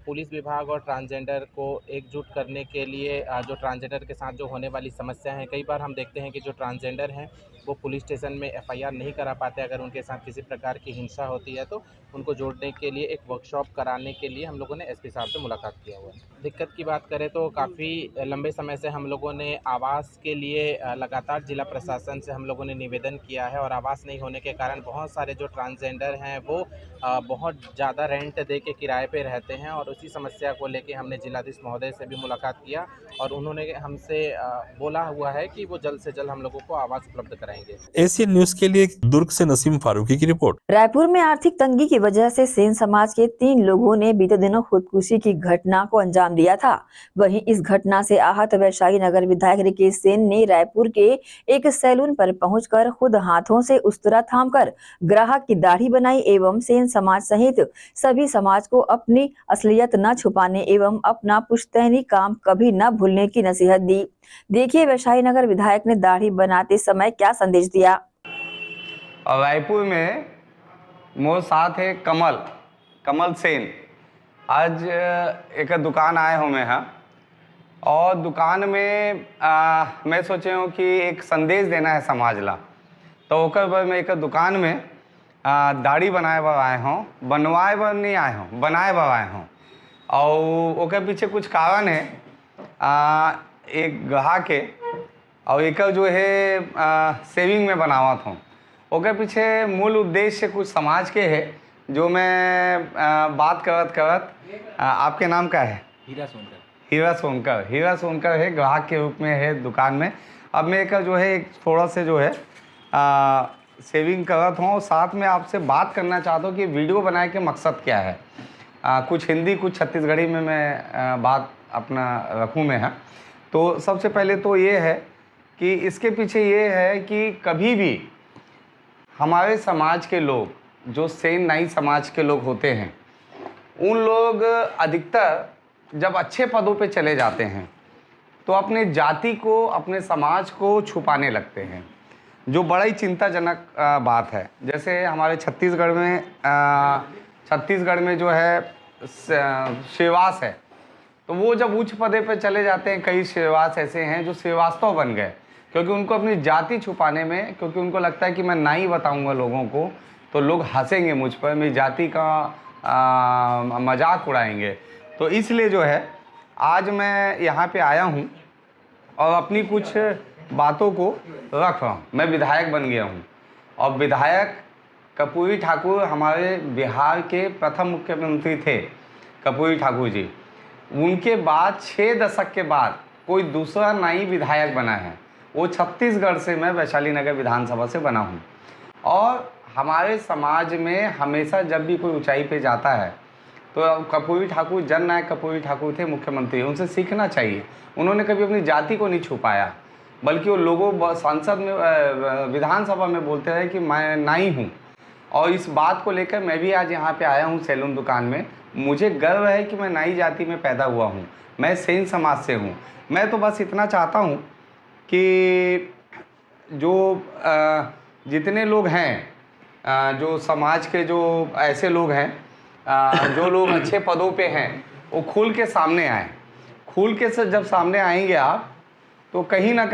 पुलिस विभाग और ट्रांसजेंडर को एकजुट करने के लिए जो ट्रांसजेंडर के साथ जो होने वाली समस्या है, कई बार हम देखते हैं कि जो ट्रांसजेंडर हैं वो पुलिस स्टेशन में एफआईआर नहीं करा पाते अगर उनके साथ किसी प्रकार की हिंसा होती है, तो उनको जोड़ने के लिए एक वर्कशॉप कराने के लिए हम लोगों ने एसपी साहब से मुलाकात किया हुआ है। दिक्कत की बात करें तो काफ़ी लंबे समय से हम लोगों ने आवास के लिए लगातार जिला प्रशासन से हम लोगों ने निवेदन किया है, और आवास नहीं होने के कारण बहुत सारे जो ट्रांसजेंडर हैं वो बहुत ज़्यादा रेंट दे के किराए पे रहते हैं। और उसी समस्या को लेके हमने जिलाधीश महोदय से भी मुलाकात किया और उन्होंने हमसे बोला हुआ है कि वो जल्द से जल्द हम लोगों को आवास उपलब्ध कराएंगे। एशियन न्यूज के लिए दुर्ग से नसीम फारूकी की रिपोर्ट। रायपुर में आर्थिक तंगी की वजह से सेन समाज के 3 लोगों ने बीते दिनों खुदकुशी की घटना को अंजाम दिया था। वहीं इस घटना से आहत वैशाली नगर विधायक रिकेश सेन ने रायपुर के एक सैलून पर पहुंचकर खुद हाथों से उस्तरा थामकर ग्राहक की दाढ़ी बनाई एवं सेन समाज सहित सभी समाज को अपनी असलियत न छुपाने एवं अपना पुश्तैनी काम कभी न भूलने की नसीहत दी। देखिए वैशाली नगर विधायक ने दाढ़ी बनाते समय क्या संदेश दिया। रायपुर में मोर साथ है कमल सेन। आज एक दुकान आए हूँ मैं यहाँ, और दुकान में मैं सोचे हूँ कि एक संदेश देना है समाज ला, तो ओकर पर मैं एक दुकान में दाढ़ी बनाए बर आए हूँ, बनवाए बर नहीं आए हूँ, बनाए बर आए हूँ। और ओकर पीछे कुछ कारण है। एक ग्राहक है और एक जो है सेविंग में बनावत हूँ। ओकर पीछे मूल उद्देश्य कुछ समाज के है जो मैं बात करत आपके नाम क्या है? हीरा सोनकर है, ग्राहक के रूप में है दुकान में। अब मैं एक जो है थोड़ा से जो है सेविंग करत हूँ, साथ में आपसे बात करना चाहता हूँ कि वीडियो बनाने के मकसद क्या है। कुछ हिंदी कुछ छत्तीसगढ़ी में मैं बात अपना रखूँ मैं है। तो सबसे पहले तो ये है कि इसके पीछे ये है कि कभी भी हमारे समाज के लोग जो सेन नाई समाज के लोग होते हैं, उन लोग अधिकतर जब अच्छे पदों पे चले जाते हैं तो अपने जाति को, अपने समाज को छुपाने लगते हैं, जो बड़ा ही चिंताजनक बात है। जैसे हमारे छत्तीसगढ़ में जो है श्रीवास है, तो वो जब उच्च पदे पे चले जाते हैं, कई श्रीवास ऐसे हैं जो श्रीवास्तव बन गए, क्योंकि उनको अपनी जाति छुपाने में, क्योंकि उनको लगता है कि मैं नाई बताऊंगा लोगों को तो लोग हंसेंगे मुझ पर, मेरी जाति का मजाक उड़ाएंगे। तो इसलिए जो है आज मैं यहाँ पे आया हूँ और अपनी कुछ बातों को रख रहा हूँ। मैं विधायक बन गया हूँ और विधायक कर्पूरी ठाकुर हमारे बिहार के प्रथम मुख्यमंत्री थे, कर्पूरी ठाकुर जी। उनके बाद 6 दशक के बाद कोई दूसरा नई विधायक बना है, वो छत्तीसगढ़ से, मैं वैशाली नगर विधानसभा से बना हूँ। और हमारे समाज में हमेशा जब भी कोई ऊंचाई पे जाता है तो कर्पूरी ठाकुर, जननायक कर्पूरी ठाकुर थे मुख्यमंत्री, उनसे सीखना चाहिए। उन्होंने कभी अपनी जाति को नहीं छुपाया, बल्कि वो लोगों संसद में, विधानसभा में बोलते रहे कि मैं नाई हूँ। और इस बात को लेकर मैं भी आज यहाँ पे आया हूँ सैलून दुकान में। मुझे गर्व है कि मैं नाई जाति में पैदा हुआ हूँ, मैं सेन समाज से हूँ। मैं तो बस इतना चाहता हूँ कि जो जितने लोग हैं, जो समाज के जो ऐसे लोग हैं, जो लोग अच्छे पदों पे हैं, वो खुल के सामने आए। खुल के से जब सामने आएंगे आप, तो कहीं ना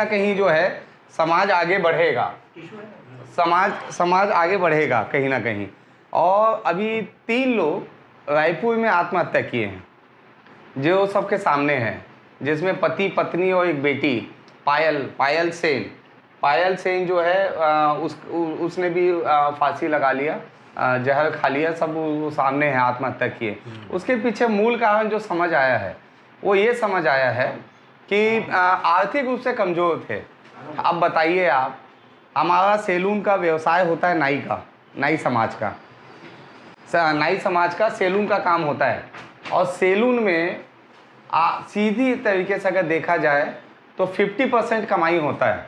कहीं जो है समाज आगे बढ़ेगा, समाज आगे बढ़ेगा कहीं ना कहीं। और अभी 3 लोग रायपुर में आत्महत्या किए हैं जो सबके सामने हैं, जिसमें पति पत्नी और एक बेटी पायल सेन जो है उसने भी फांसी लगा लिया, जहर खा लिया, सब वो सामने है, आत्महत्या किए। उसके पीछे मूल कारण जो समझ आया है वो ये समझ आया है कि आर्थिक रूप से कमज़ोर थे। अब बताइए आप, हमारा सैलून का व्यवसाय होता है नाई समाज का सैलून का काम होता है। और सैलून में सीधी तरीके से अगर देखा जाए तो 50% कमाई होता है।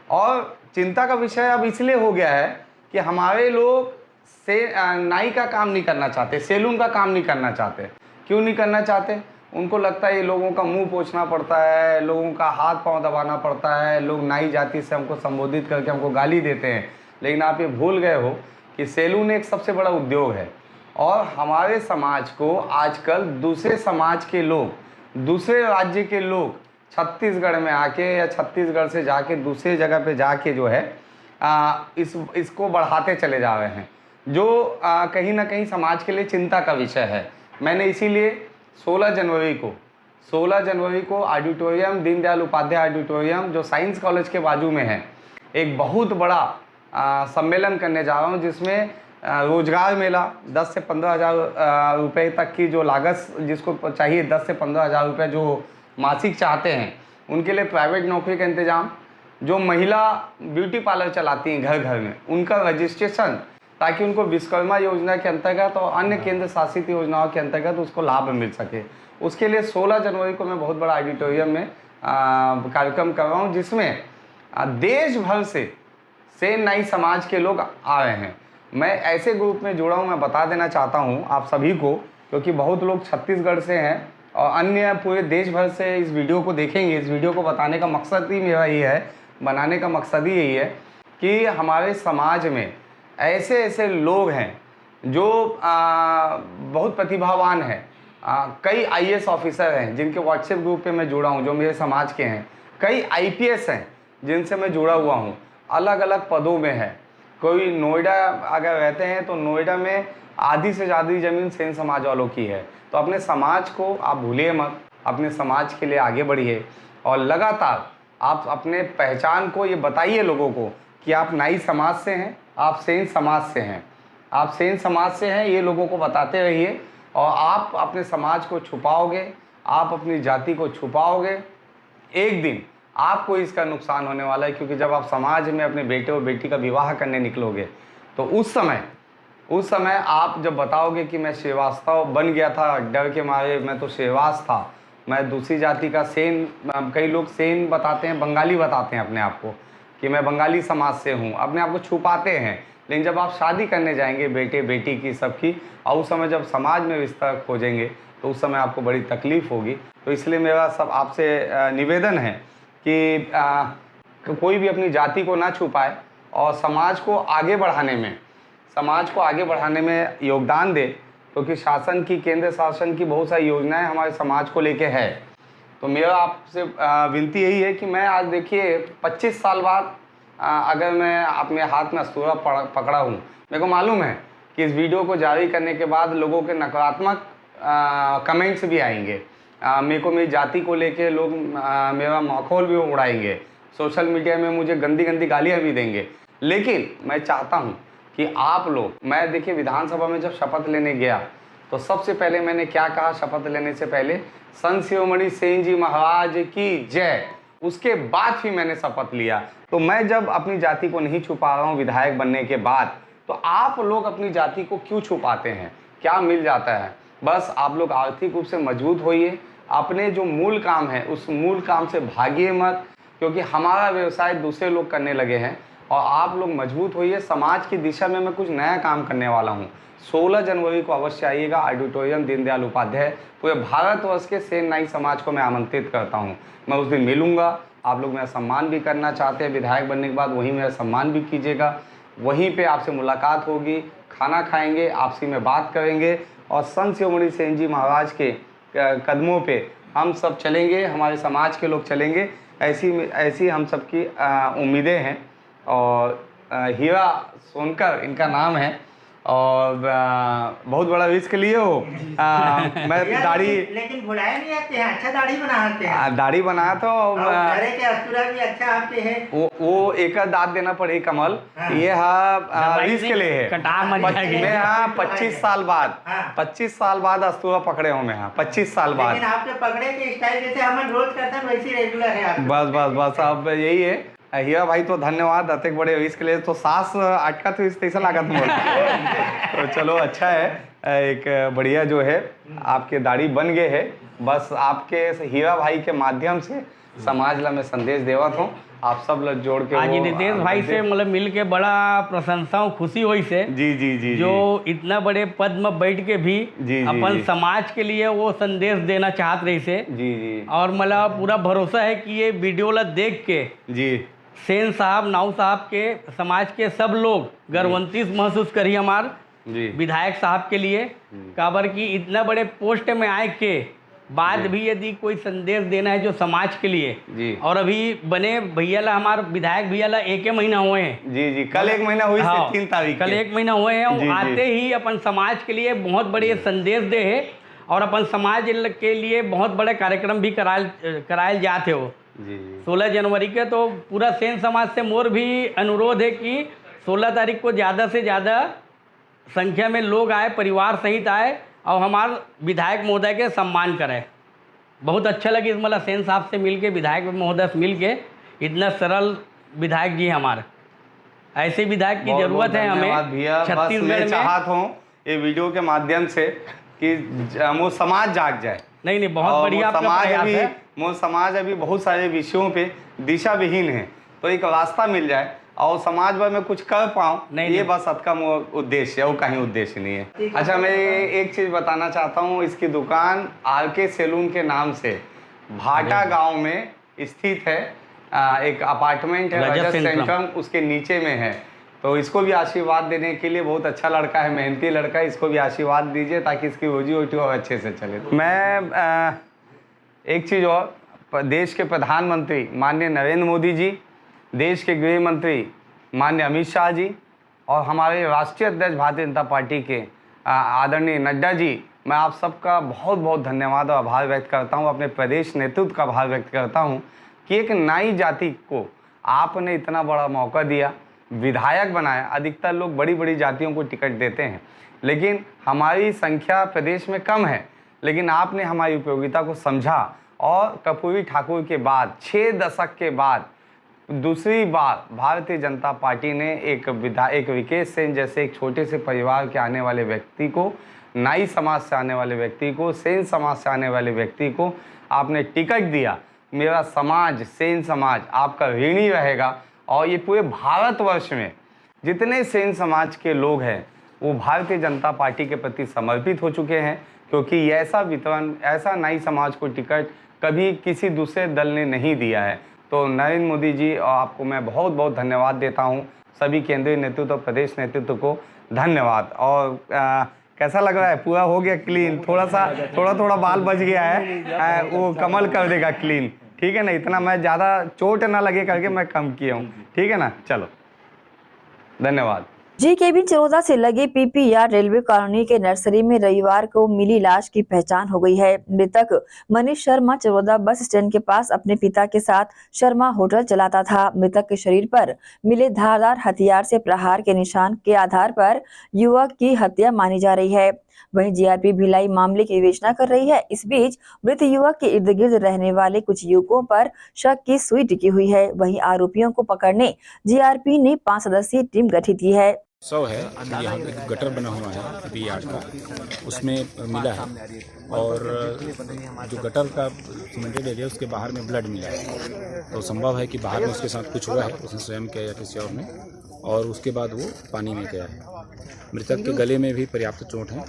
और चिंता का विषय अब इसलिए हो गया है कि हमारे लोग नाई का काम नहीं करना चाहते, सैलून का काम नहीं करना चाहते। क्यों नहीं करना चाहते? उनको लगता है ये लोगों का मुंह पोंछना पड़ता है, लोगों का हाथ पांव दबाना पड़ता है, लोग नाई जाति से हमको संबोधित करके हमको गाली देते हैं। लेकिन आप ये भूल गए हो कि सैलून एक सबसे बड़ा उद्योग है। और हमारे समाज को आजकल दूसरे समाज के लोग, दूसरे राज्य के लोग छत्तीसगढ़ में आके या छत्तीसगढ़ से जाके दूसरे जगह पे जाके जो है इसको बढ़ाते चले जा रहे हैं, जो कहीं ना कहीं समाज के लिए चिंता का विषय है। मैंने इसीलिए 16 जनवरी को ऑडिटोरियम, दीनदयाल उपाध्याय ऑडिटोरियम जो साइंस कॉलेज के बाजू में है, एक बहुत बड़ा सम्मेलन करने जा रहा हूँ, जिसमें रोजगार मेला 10 से 15 हज़ार रुपये तक की जो लागत जिसको चाहिए, 10 से 15 हज़ार रुपये जो मासिक चाहते हैं, उनके लिए प्राइवेट नौकरी का इंतजाम, जो महिला ब्यूटी पार्लर चलाती हैं घर घर में, उनका रजिस्ट्रेशन, ताकि उनको विश्वकर्मा योजना के अंतर्गत और अन्य केंद्र शासित योजनाओं के अंतर्गत उसको लाभ मिल सके। उसके लिए 16 जनवरी को मैं बहुत बड़ा ऑडिटोरियम में कार्यक्रम कर रहा हूँ, जिसमें देश भर से नाई समाज के लोग आ रहे हैं। मैं ऐसे ग्रुप में जुड़ा हूँ, मैं बता देना चाहता हूँ आप सभी को, क्योंकि बहुत लोग छत्तीसगढ़ से हैं और अन्य पूरे देश भर से इस वीडियो को देखेंगे। इस वीडियो को बताने का मकसद ही मेरा ये है, बनाने का मकसद ही यही है कि हमारे समाज में ऐसे लोग हैं जो बहुत प्रतिभावान हैं। कई IAS ऑफिसर हैं जिनके व्हाट्सएप ग्रुप पे मैं जुड़ा हूँ, जो मेरे समाज के हैं। कई IPS हैं जिनसे मैं जुड़ा हुआ हूँ, अलग अलग पदों में है। कोई नोएडा अगर रहते हैं तो नोएडा में आधी से ज़्यादा ज़मीन सेन समाज वालों की है। तो अपने समाज को आप भूलिए मत, अपने समाज के लिए आगे बढ़िए और लगातार आप अपने पहचान को ये बताइए लोगों को कि आप नाई समाज से हैं, आप सेन समाज से हैं, आप सेन समाज से हैं, ये लोगों को बताते रहिए। और आप अपने समाज को छुपाओगे, आप अपनी जाति को छुपाओगे, एक दिन आपको इसका नुकसान होने वाला है। क्योंकि जब आप समाज में अपने बेटे और बेटी का विवाह करने निकलोगे तो उस समय आप जब बताओगे कि मैं श्रीवास्तव बन गया था, डर के मारे मैं तो श्रीवास था, मैं दूसरी जाति का सेन, कई लोग सेन बताते हैं, बंगाली बताते हैं अपने आप को कि मैं बंगाली समाज से हूँ, अपने आप को छुपाते हैं। लेकिन जब आप शादी करने जाएंगे बेटे बेटी की सबकी, और उस समय जब समाज में रिश्ता खोजेंगे तो उस समय आपको बड़ी तकलीफ़ होगी। तो इसलिए मेरा सब आपसे निवेदन है कि कोई भी अपनी जाति को ना छुपाए और समाज को आगे बढ़ाने में योगदान दे, क्योंकि शासन की, केंद्र शासन की बहुत सारी योजनाएं हमारे समाज को लेके है। तो मेरा आपसे विनती यही है कि मैं आज देखिए 25 साल बाद अगर मैं अपने हाथ में अस्तूरा पकड़ा हूँ, मेरे को मालूम है कि इस वीडियो को जारी करने के बाद लोगों के नकारात्मक कमेंट्स भी आएंगे। मेरे को मेरी जाति को लेके लोग मेरा माहौल भी उड़ाएंगे, सोशल मीडिया में मुझे गंदी गंदी गालियाँ भी देंगे। लेकिन मैं चाहता हूँ कि आप लोग, मैं देखिए विधानसभा में जब शपथ लेने गया तो सबसे पहले मैंने क्या कहा शपथ लेने से पहले, संत शिरोमणि सेन जी महाराज की जय, उसके बाद ही मैंने शपथ लिया। तो मैं जब अपनी जाति को नहीं छुपा रहा हूँ विधायक बनने के बाद, तो आप लोग अपनी जाति को क्यों छुपाते हैं? क्या मिल जाता है? बस आप लोग आर्थिक रूप से मजबूत होइए, अपने जो मूल काम है उस मूल काम से भागिए मत, क्योंकि हमारा व्यवसाय दूसरे लोग करने लगे हैं। और आप लोग मजबूत होइए। समाज की दिशा में मैं कुछ नया काम करने वाला हूँ। 16 जनवरी को अवश्य आइएगा, ऑडिटोरियम दीनदयाल उपाध्याय। पूरे भारतवर्ष के सेन नाई समाज को मैं आमंत्रित करता हूँ। मैं उस दिन मिलूंगा। आप लोग मेरा सम्मान भी करना चाहते हैं विधायक बनने के बाद, वहीं मेरा सम्मान भी कीजिएगा। वहीं पे आपसे मुलाकात होगी, खाना खाएंगे, आपसी में बात करेंगे और संत शिरोमणि सेन जी महाराज के कदमों पे हम सब चलेंगे, हमारे समाज के लोग चलेंगे। ऐसी हम सबकी उम्मीदें हैं। और हीरा सोनकर इनका नाम है और बहुत बड़ा रिस्क लिए हो। मैं दाढ़ी, लेकिन बुलाए नहीं आते हैं, अच्छा दाढ़ी बनाते हैं। दाढ़ी बनाया तो के अस्तूरा भी अच्छा आपके हैं। वो एक दांत देना पड़े कमल। ये रिस्क लिए है। मैं 25 साल बाद 25 साल बाद अस्तूरा पकड़े हूँ मैं 25 साल बाद। लेकिन आपके पकड़े के स्टाइल जैसे हम रोज करते हैं वैसे रेगुलर है आप। बस अब यही है। हीरा भाई तो धन्यवाद, अतिक बड़े रिस्क ले तो सास अटका तो इस तैसा लागत मोल। तो चलो अच्छा है, एक बढ़िया जो है आपके दाढ़ी बन गए है। बस आपके हीरा भाई के माध्यम से समाज ला मैं संदेश देवत हूँ। आप सब लोग जोड़ के आज नितेश भाई से मतलब मिल के बड़ा प्रशंसा और खुशी हुई से। जी जो इतना बड़े पद में बैठ के भी अपन समाज के लिए वो संदेश देना चाहत रही से। जी और मतलब पूरा भरोसा है कि ये वीडियो ला देख के सेन साहब नाऊ साहब के समाज के सब लोग गर्वंतित महसूस करी हमार विधायक साहब के लिए। काबर की इतना बड़े पोस्ट में आए के बाद भी यदि कोई संदेश देना है जो समाज के लिए, और अभी बने भैया ला, हमारे विधायक भैया ला 1 महीना हुए हैं। जी कल 1 महीना हुई, 3 तारीख कल 1 महीना हुए हैं। और आते ही अपन समाज के लिए बहुत बड़े संदेश दे है और अपन समाज के लिए बहुत बड़े कार्यक्रम भी कराए जाते हो। 16 जनवरी के तो पूरा सेन समाज से मोर भी अनुरोध है कि 16 तारीख को ज़्यादा से ज़्यादा संख्या में लोग आए, परिवार सहित आए और हमारे विधायक महोदय के सम्मान करें। बहुत अच्छा लगे इस मतलब सेन साहब से मिल के, विधायक महोदय से मिल के। इतना सरल विधायक जी हमारे, ऐसे विधायक की जरूरत है हमें छत्तीसगढ़ में। चाहता हूँ ये वीडियो के माध्यम से कि वो समाज जाग जाए। नहीं बहुत बढ़िया समाज अभी बहुत सारे विषयों पे दिशा विहीन है, तो एक रास्ता मिल जाए और समाज भर में कुछ कर पाऊँ, ये बस सबका उद्देश्य है, वो कहीं उद्देश्य नहीं है। अच्छा, मैं एक चीज़ बताना चाहता हूँ। इसकी दुकान RK सैलून के नाम से भाटा गांव में स्थित है। एक अपार्टमेंट है रजत सेंट्रम, उसके नीचे में है। तो इसको भी आशीर्वाद देने के लिए, बहुत अच्छा लड़का है, मेहनती लड़का है, इसको भी आशीर्वाद दीजिए ताकि इसकी रोजी रोटी और अच्छे से चले। मैं एक चीज़ और, देश के प्रधानमंत्री माननीय नरेंद्र मोदी जी, देश के गृह मंत्री माननीय अमित शाह जी और हमारे राष्ट्रीय अध्यक्ष भारतीय जनता पार्टी के आदरणीय नड्डा जी, मैं आप सबका बहुत बहुत धन्यवाद और आभार व्यक्त करता हूं। अपने प्रदेश नेतृत्व का आभार व्यक्त करता हूं कि एक नाई जाति को आपने इतना बड़ा मौका दिया, विधायक बनाया। अधिकतर लोग बड़ी बड़ी जातियों को टिकट देते हैं, लेकिन हमारी संख्या प्रदेश में कम है, लेकिन आपने हमारी उपयोगिता को समझा और कर्पूरी ठाकुर के बाद 6 दशक के बाद दूसरी बार भारतीय जनता पार्टी ने एक विकेश सेन जैसे एक छोटे से परिवार के आने वाले व्यक्ति को, नाई समाज से आने वाले व्यक्ति को, सेन समाज से आने वाले व्यक्ति को आपने टिकट दिया। मेरा समाज, सेन समाज आपका ऋणी रहेगा और ये पूरे भारतवर्ष में जितने सेन समाज के लोग हैं वो भारतीय जनता पार्टी के प्रति समर्पित हो चुके हैं, क्योंकि ऐसा वितरण, ऐसा नाई समाज को टिकट कभी किसी दूसरे दल ने नहीं दिया है। तो नरेंद्र मोदी जी और आपको मैं बहुत बहुत धन्यवाद देता हूं। सभी केंद्रीय नेतृत्व और प्रदेश नेतृत्व को धन्यवाद। और कैसा लग रहा है? पूरा हो गया क्लीन, थोड़ा बाल बच गया है, वो कमल कर देगा क्लीन, ठीक है ना? इतना मैं ज़्यादा चोट ना लगे करके मैं कम किया हूँ, ठीक है ना? चलो, धन्यवाद। जी केबिन चरोदा से लगे पीपीआर रेलवे कॉलोनी के नर्सरी में रविवार को मिली लाश की पहचान हो गई है। मृतक मनीष शर्मा चरोदा बस स्टैंड के पास अपने पिता के साथ शर्मा होटल चलाता था। मृतक के शरीर पर मिले धारदार हथियार से प्रहार के निशान के आधार पर युवक की हत्या मानी जा रही है। वहीं जीआरपी भिलाई मामले की विवेचना कर रही है। इस बीच मृत युवक के इर्द गिर्द रहने वाले कुछ युवकों पर शक की सुई टिकी हुई है। वहीं आरोपियों को पकड़ने जीआरपी ने 5 सदस्यीय टीम गठित की है। 100 है यहाँ एक गटर बना हुआ है पीआर का, उसमें मिला है और जो गटर का सीमेंटेड एरिया उसके बाहर में ब्लड मिला है, तो संभव है कि बाहर में उसके साथ कुछ हुआ है, उसने स्वयं किया या किसी और ने, और उसके बाद वो पानी में गया है। मृतक के गले में भी पर्याप्त चोट है,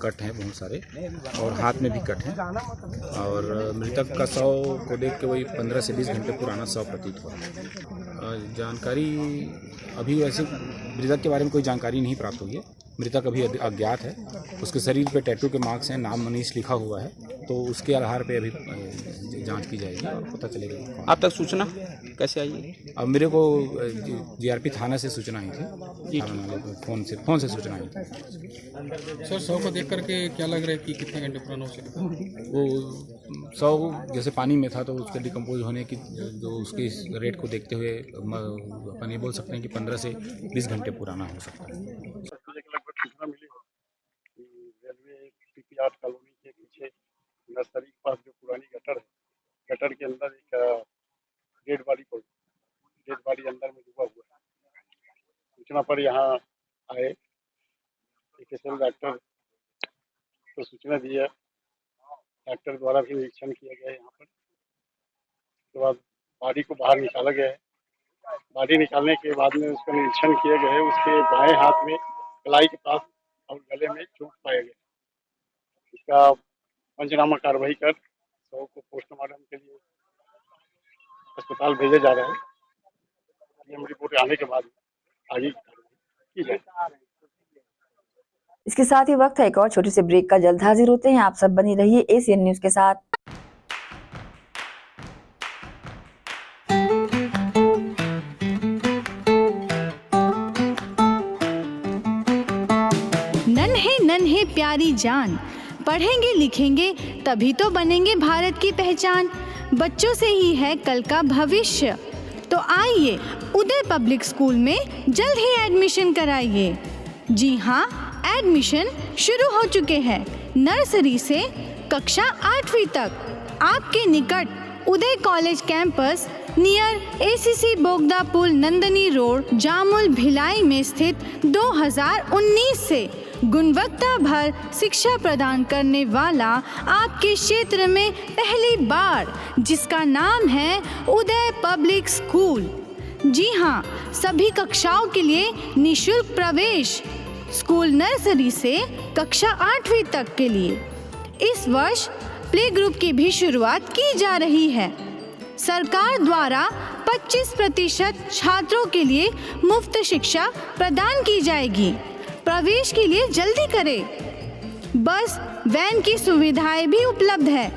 कट हैं बहुत सारे और हाथ में भी कट हैं और मृतक का शव को देख के वही 15 से 20 घंटे पुराना शव प्रतीत हुआ। जानकारी अभी वैसे मृतक के बारे में कोई जानकारी नहीं प्राप्त हुई है। मृतक अभी अज्ञात है। उसके शरीर पे टैटू के मार्क्स हैं, नाम मनीष लिखा हुआ है, तो उसके आधार पे अभी जांच की जाएगी और पता चलेगा। आप तक सूचना कैसे आई? अब मेरे को जीआरपी थाना से सूचना आई थी, फोन से सूचना आई थी। सर शव को देख करके क्या लग रहा है कि कितने घंटे पुराना हो सकता है? वो शव जैसे पानी में था तो उसके डिकम्पोज होने की जो उसकी रेट को देखते हुए अपन ये बोल सकते हैं कि 15 से 20 घंटे पुराना हो सकता है। सूचना मिली कि रेलवे पीपीआर कॉलोनी के पीछे नर्सरी के पास जो पुरानी गटर है, गटर के अंदर एक डेड बॉडी अंदर में डूबा हुआ है। सूचना पर यहाँ आए स्पेशल डॉक्टर को सूचना दी है। डॉक्टर द्वारा भी निरीक्षण किया गया है यहाँ पर। उसके बाद बॉडी को बाहर निकाला गया है। बॉडी निकालने के बाद में उसका निरीक्षण किया गया है। उसके बाएं हाथ में कलाई के पास और गले में चोट पाया गया। इसका पंचनामा कार्रवाई कर शव को पोस्टमार्टम के लिए अस्पताल भेजा जा रहा है। पीएम रिपोर्ट आने के बाद आगे की जाए। इसके साथ ही वक्त है एक और छोटे से ब्रेक का। जल्द हाजिर होते हैं। आप सब बनी रहिए एसीएन न्यूज के साथ। नन्हे नन्हे प्यारी जान, पढ़ेंगे लिखेंगे तभी तो बनेंगे भारत की पहचान। बच्चों से ही है कल का भविष्य, तो आइए उदय पब्लिक स्कूल में जल्द ही एडमिशन कराइए। जी हाँ, एडमिशन शुरू हो चुके हैं। नर्सरी से कक्षा 8वीं तक आपके निकट उदय कॉलेज कैंपस नियर एसीसी बोगदा पुल नंदनी रोड जामुल भिलाई में स्थित 2019 से गुणवत्ता भर शिक्षा प्रदान करने वाला आपके क्षेत्र में पहली बार, जिसका नाम है उदय पब्लिक स्कूल। जी हाँ, सभी कक्षाओं के लिए निःशुल्क प्रवेश। स्कूल नर्सरी से कक्षा 8वीं तक के लिए इस वर्ष प्ले ग्रुप की भी शुरुआत की जा रही है। सरकार द्वारा 25% छात्रों के लिए मुफ्त शिक्षा प्रदान की जाएगी। प्रवेश के लिए जल्दी करें। बस वैन की सुविधाएं भी उपलब्ध है।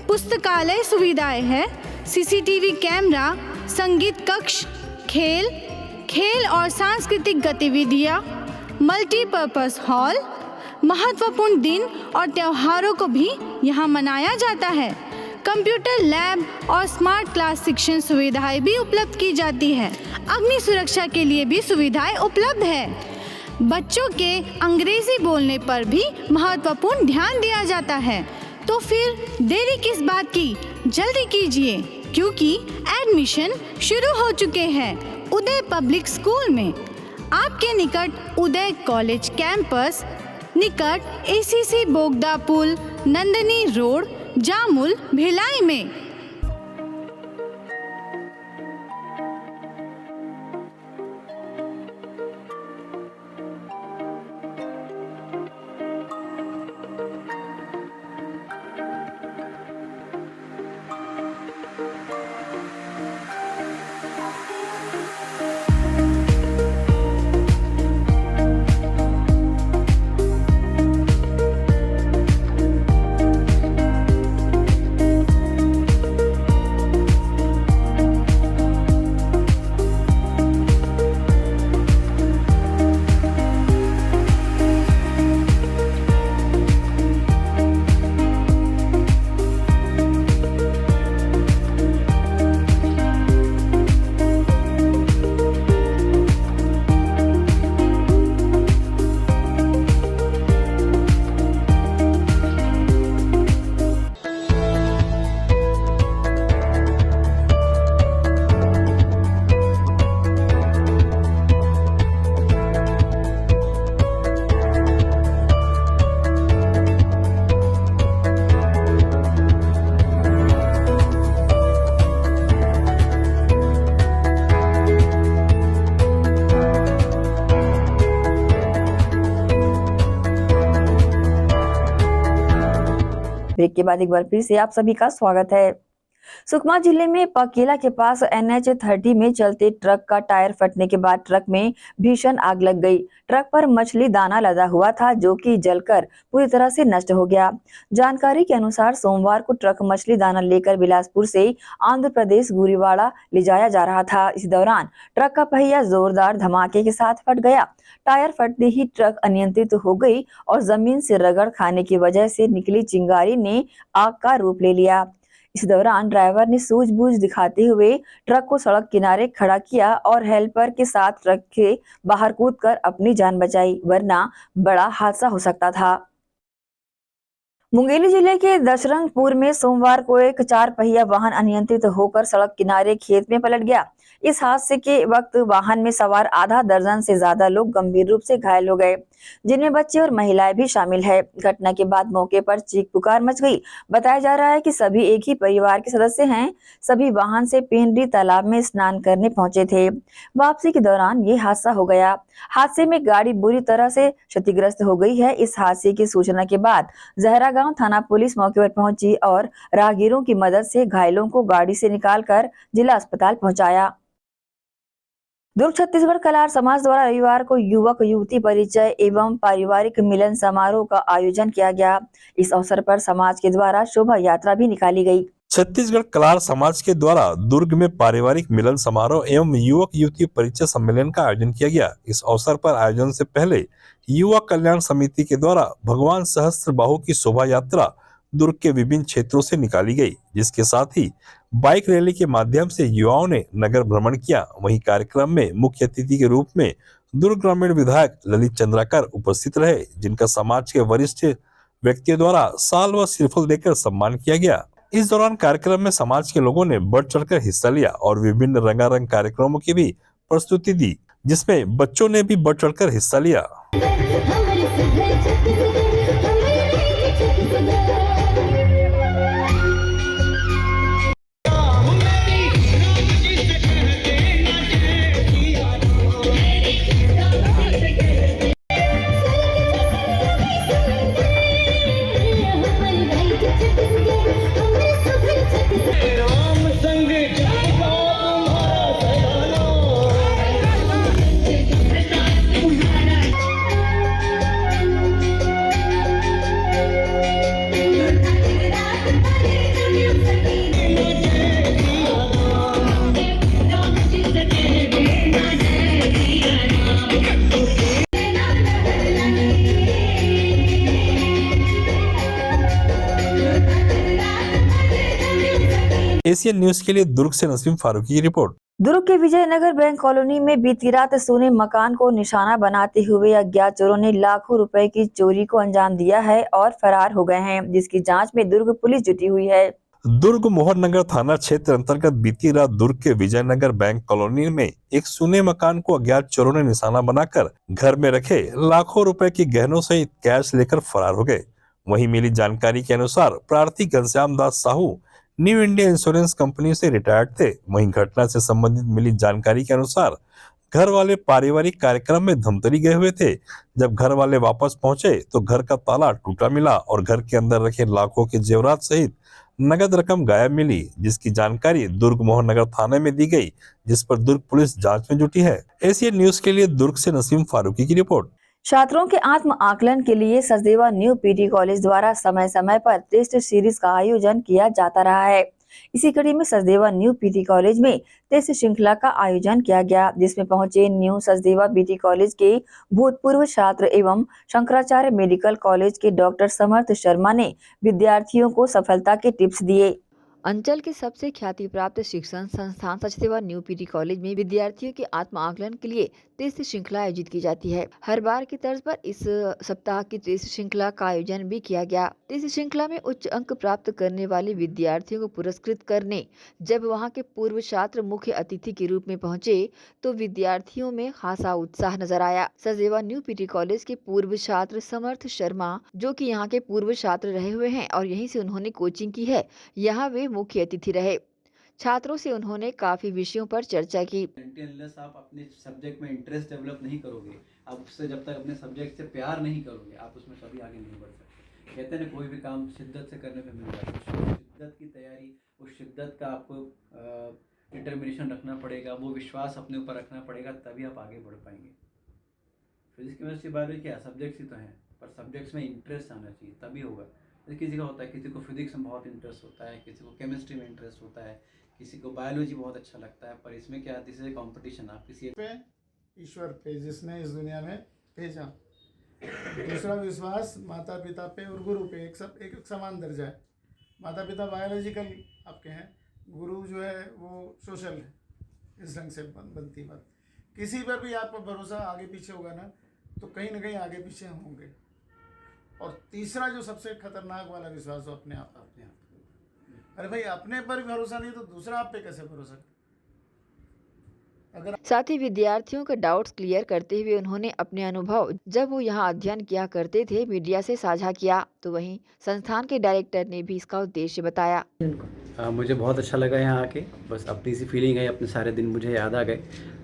पुस्तकालय सुविधाएं है, सीसीटीवी कैमरा, संगीत कक्ष, खेल और सांस्कृतिक गतिविधियां, मल्टीपर्पज हॉल। महत्वपूर्ण दिन और त्योहारों को भी यहाँ मनाया जाता है। कंप्यूटर लैब और स्मार्ट क्लास शिक्षण सुविधाएं भी उपलब्ध की जाती है। अग्नि सुरक्षा के लिए भी सुविधाएं उपलब्ध है। बच्चों के अंग्रेजी बोलने पर भी महत्वपूर्ण ध्यान दिया जाता है। तो फिर देरी किस बात की, जल्दी कीजिए, क्योंकि एडमिशन शुरू हो चुके हैं उदय पब्लिक स्कूल में। आपके निकट उदय कॉलेज कैंपस निकट एसीसी बोगदा पुल नंदनी रोड जामुल भिलाई में। ब्रेक के बाद एक बार फिर से आप सभी का स्वागत है। सुकमा जिले में पकेला के पास NH30 में चलते ट्रक का टायर फटने के बाद ट्रक में भीषण आग लग गई। ट्रक पर मछली दाना लदा हुआ था जो कि जलकर पूरी तरह से नष्ट हो गया। जानकारी के अनुसार सोमवार को ट्रक मछली दाना लेकर बिलासपुर से आंध्र प्रदेश गुरीवाड़ा ले जाया जा रहा था। इस दौरान ट्रक का पहिया जोरदार धमाके के साथ फट गया। टायर फटते ही ट्रक अनियंत्रित हो गई और जमीन से रगड़ खाने की वजह से निकली चिंगारी ने आग का रूप ले लिया। इस दौरान ड्राइवर ने सूझबूझ दिखाते हुए ट्रक को सड़क किनारे खड़ा किया और हेल्पर के साथ ट्रक के बाहर कूदकर अपनी जान बचाई, वरना बड़ा हादसा हो सकता था। मुंगेली जिले के दशरंगपुर में सोमवार को एक 4 पहिया वाहन अनियंत्रित होकर सड़क किनारे खेत में पलट गया। इस हादसे के वक्त वाहन में सवार आधा दर्जन से ज्यादा लोग गंभीर रूप से घायल हो गए, जिनमें बच्चे और महिलाएं भी शामिल है। घटना के बाद मौके पर चीख पुकार मच गई। बताया जा रहा है कि सभी एक ही परिवार के सदस्य हैं। सभी वाहन से पेंड्री तालाब में स्नान करने पहुंचे थे। वापसी के दौरान ये हादसा हो गया। हादसे में गाड़ी बुरी तरह से क्षतिग्रस्त हो गई है। इस हादसे की सूचना के बाद जहरा गांव थाना पुलिस मौके पर पहुंची और राहगीरों की मदद से घायलों को गाड़ी से निकालकर जिला अस्पताल पहुंचाया। दुर्ग छत्तीसगढ़ कलार समाज द्वारा रविवार को युवक युवती परिचय एवं पारिवारिक मिलन समारोह का आयोजन किया गया। इस अवसर पर समाज के द्वारा शोभा यात्रा भी निकाली गई। छत्तीसगढ़ कलार समाज के द्वारा दुर्ग में पारिवारिक मिलन समारोह एवं युवक युवती परिचय सम्मेलन का आयोजन किया गया। इस अवसर पर आयोजन से पहले युवा कल्याण समिति के द्वारा भगवान सहस्त्रबाहु की शोभा यात्रा दुर्ग के विभिन्न क्षेत्रों से निकाली गई, जिसके साथ ही बाइक रैली के माध्यम से युवाओं ने नगर भ्रमण किया। वहीं कार्यक्रम में मुख्य अतिथि के रूप में दुर्ग ग्रामीण विधायक ललित चंद्राकर उपस्थित रहे, जिनका समाज के वरिष्ठ व्यक्तियों द्वारा साल व श्रीफल देकर सम्मान किया गया। इस दौरान कार्यक्रम में समाज के लोगों ने बढ़ चढ़कर हिस्सा लिया और विभिन्न रंगारंग कार्यक्रमों की भी प्रस्तुति दी, जिसमें बच्चों ने भी बढ़ चढ़कर हिस्सा लिया। एशियन न्यूज के लिए दुर्ग से नसीम फारूकी की रिपोर्ट। दुर्ग के विजयनगर बैंक कॉलोनी में बीती रात सोने मकान को निशाना बनाते हुए अज्ञात चोरों ने लाखों रुपए की चोरी को अंजाम दिया है और फरार हो गए हैं, जिसकी जांच में दुर्ग पुलिस जुटी हुई है। दुर्ग मोहननगर थाना क्षेत्र अंतर्गत बीती रात दुर्ग के विजयनगर बैंक कॉलोनी में एक सोने मकान को अज्ञात चोरों ने निशाना बनाकर घर में रखे लाखों रुपए के गहनों सहित कैश लेकर फरार हो गए। वहीं मिली जानकारी के अनुसार प्रार्थी Ghanshyam Das Sahu new India insurance company से रिटायर्ड थे। वहीं घटना से संबंधित मिली जानकारी के अनुसार घर वाले पारिवारिक कार्यक्रम में धमतरी गए हुए थे। जब घर वाले वापस पहुंचे तो घर का ताला टूटा मिला और घर के अंदर रखे लाखों के जेवरात सहित नगद रकम गायब मिली, जिसकी जानकारी दुर्ग मोहननगर थाने में दी गई, जिस पर दुर्ग पुलिस जांच में जुटी है। एशियन न्यूज के लिए दुर्ग से नसीम फारूकी की रिपोर्ट। छात्रों के आत्म आकलन के लिए सचदेवा न्यू पीटी कॉलेज द्वारा समय समय पर टेस्ट सीरीज का आयोजन किया जाता रहा है। इसी कड़ी में सचदेवा न्यू पीटी कॉलेज में टेस्ट श्रृंखला का आयोजन किया गया, जिसमें पहुंचे न्यू सचदेवा पीटी कॉलेज के भूतपूर्व छात्र एवं शंकराचार्य मेडिकल कॉलेज के डॉक्टर समर्थ शर्मा ने विद्यार्थियों को सफलता के टिप्स दिए। अंचल के सबसे ख्याति प्राप्त शिक्षण संस्थान सचदेवा न्यू पीटी कॉलेज में विद्यार्थियों के आत्म आकलन के लिए टेस्ट श्रृंखला आयोजित की जाती है। हर बार की तर्ज पर इस सप्ताह की टेस्ट श्रृंखला का आयोजन भी किया गया। टेस्ट श्रृंखला में उच्च अंक प्राप्त करने वाले विद्यार्थियों को पुरस्कृत करने जब वहां के पूर्व छात्र मुख्य अतिथि के रूप में पहुंचे तो विद्यार्थियों में खासा उत्साह नजर आया। सचदेवा न्यू पीटी कॉलेज के पूर्व छात्र समर्थ शर्मा, जो कि यहाँ के पूर्व छात्र रहे हुए हैं और यहीं से उन्होंने कोचिंग की है, यहाँ वे मुख्य अतिथि रहे। छात्रों से उन्होंने काफी विषयों पर चर्चा की। आप अपने सब्जेक्ट में इंटरेस्ट डेवलप नहीं करोगे, आप उससे जब तक अपने सब्जेक्ट से प्यार नहीं करोगे, आप उसमें कभी आगे नहीं बढ़ सकते। कहते हैं ना, कोई भी काम शिद्दत से करने पे मिलता है। तो शिद्दत की तैयारी, उस शिद्दत का आपको डिटर्मिनेशन रखना पड़ेगा, वो विश्वास अपने ऊपर रखना पड़ेगा, तभी आप आगे बढ़ पाएंगे। फिजिक्स केमिस्ट्री बायोलॉजी क्या सब्जेक्ट्स ही तो हैं, पर सब्जेक्ट्स में इंटरेस्ट आना चाहिए, तभी होगा। जैसे किसी का होता है, किसी को फिजिक्स में बहुत इंटरेस्ट होता है, किसी को केमिस्ट्री में इंटरेस्ट होता है, किसी को बायोलॉजी बहुत अच्छा लगता है, पर इसमें क्या, दिस इज कॉम्पिटिशन। आप किसी पे ईश्वर पे, जिसने इस दुनिया में भेजा। दूसरा विश्वास माता पिता पे और गुरु पे, एक समान दर्जा है। माता पिता बायोलॉजिकल आपके हैं, गुरु जो है वो सोशल है। इस ढंग से बनती बात। किसी पर भी आपका भरोसा आगे पीछे होगा ना, तो कहीं ना कहीं आगे पीछे हम होंगे। और तीसरा जो सबसे खतरनाक वाला विश्वास हो अपने आप। अरे भाई, अपने पर भरोसा नहीं तो दूसरा आप पे कैसे भरोसा करे? साथ ही विद्यार्थियों का डाउट्स क्लियर करते हुए उन्होंने अपने अनुभव जब वो यहाँ अध्ययन किया करते थे मीडिया से साझा किया। तो वहीं संस्थान के डायरेक्टर ने भी इसका उद्देश्य बताया। मुझे बहुत अच्छा लगा यहाँ आके, बस अपनी सी फीलिंग है, अपने सारे दिन मुझे याद आ गए।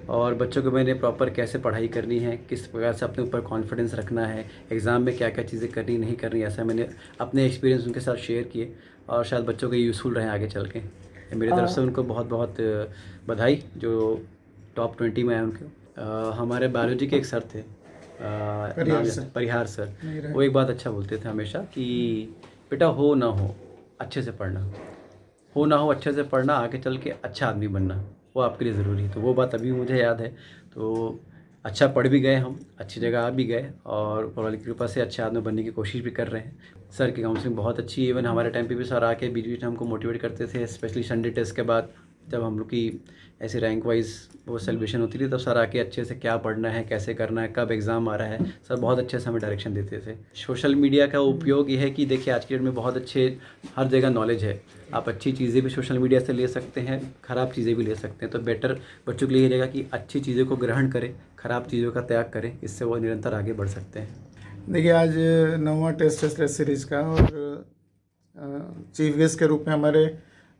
और बच्चों को मैंने प्रॉपर कैसे पढ़ाई करनी है, किस प्रकार से अपने ऊपर कॉन्फिडेंस रखना है, एग्ज़ाम में क्या क्या चीज़ें करनी नहीं करनी, ऐसा मैंने अपने एक्सपीरियंस उनके साथ शेयर किए और शायद बच्चों के यूज़फुल रहे आगे चल के। मेरी तरफ से उनको बहुत बहुत बधाई जो टॉप 20 में आए उनके। हमारे बायोलॉजी के एक सर थे, परिहार सर, वो एक बात अच्छा बोलते थे हमेशा कि बेटा हो ना हो अच्छे से पढ़ना, हो ना हो अच्छे से पढ़ना, आगे चल के अच्छा आदमी बनना, वो आपके लिए ज़रूरी है। तो वो बात अभी मुझे याद है। तो अच्छा पढ़ भी गए हम, अच्छी जगह आ भी गए और ऊपर वाली की कृपा से अच्छे आदमी बनने की कोशिश भी कर रहे हैं। सर की काउंसलिंग बहुत अच्छी है। इवन हमारे टाइम पे भी सर आके बीच बीच में हमको मोटिवेट करते थे, स्पेशली संडे टेस्ट के बाद जब हम लोग की ऐसे रैंक वाइज वो सेलिब्रेशन होती थी, तब सर आके अच्छे से क्या पढ़ना है, कैसे करना है, कब एग्ज़ाम आ रहा है, सर बहुत अच्छे से हमें डायरेक्शन देते थे। सोशल मीडिया का उपयोग ये है कि देखिए आज के डेट में बहुत अच्छे हर जगह नॉलेज है, आप अच्छी चीज़ें भी सोशल मीडिया से ले सकते हैं, ख़राब चीज़ें भी ले सकते हैं। तो बेटर बच्चों के लिए रहेगा कि अच्छी चीज़ों को ग्रहण करें, ख़राब चीज़ों का त्याग करें, इससे वो निरंतर आगे बढ़ सकते हैं। देखिए, आज 9वां टेस्ट सीरीज़ का और चीफ गेस्ट के रूप में हमारे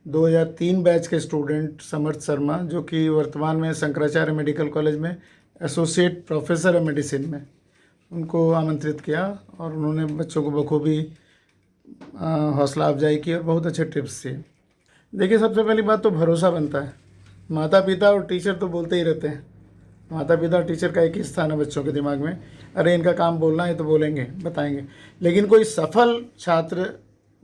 2003 बैच के स्टूडेंट समर्थ शर्मा, जो कि वर्तमान में शंकराचार्य मेडिकल कॉलेज में एसोसिएट प्रोफेसर है मेडिसिन में, उनको आमंत्रित किया और उन्होंने बच्चों को बखूबी हौसला अफजाई की और बहुत अच्छे टिप्स दिए। देखिए, सबसे पहली बात तो भरोसा बनता है। माता पिता और टीचर तो बोलते ही रहते हैं, माता पिता और टीचर का एक ही स्थान है बच्चों के दिमाग में। अरे इनका काम बोलना है तो बोलेंगे, बताएंगे। लेकिन कोई सफल छात्र,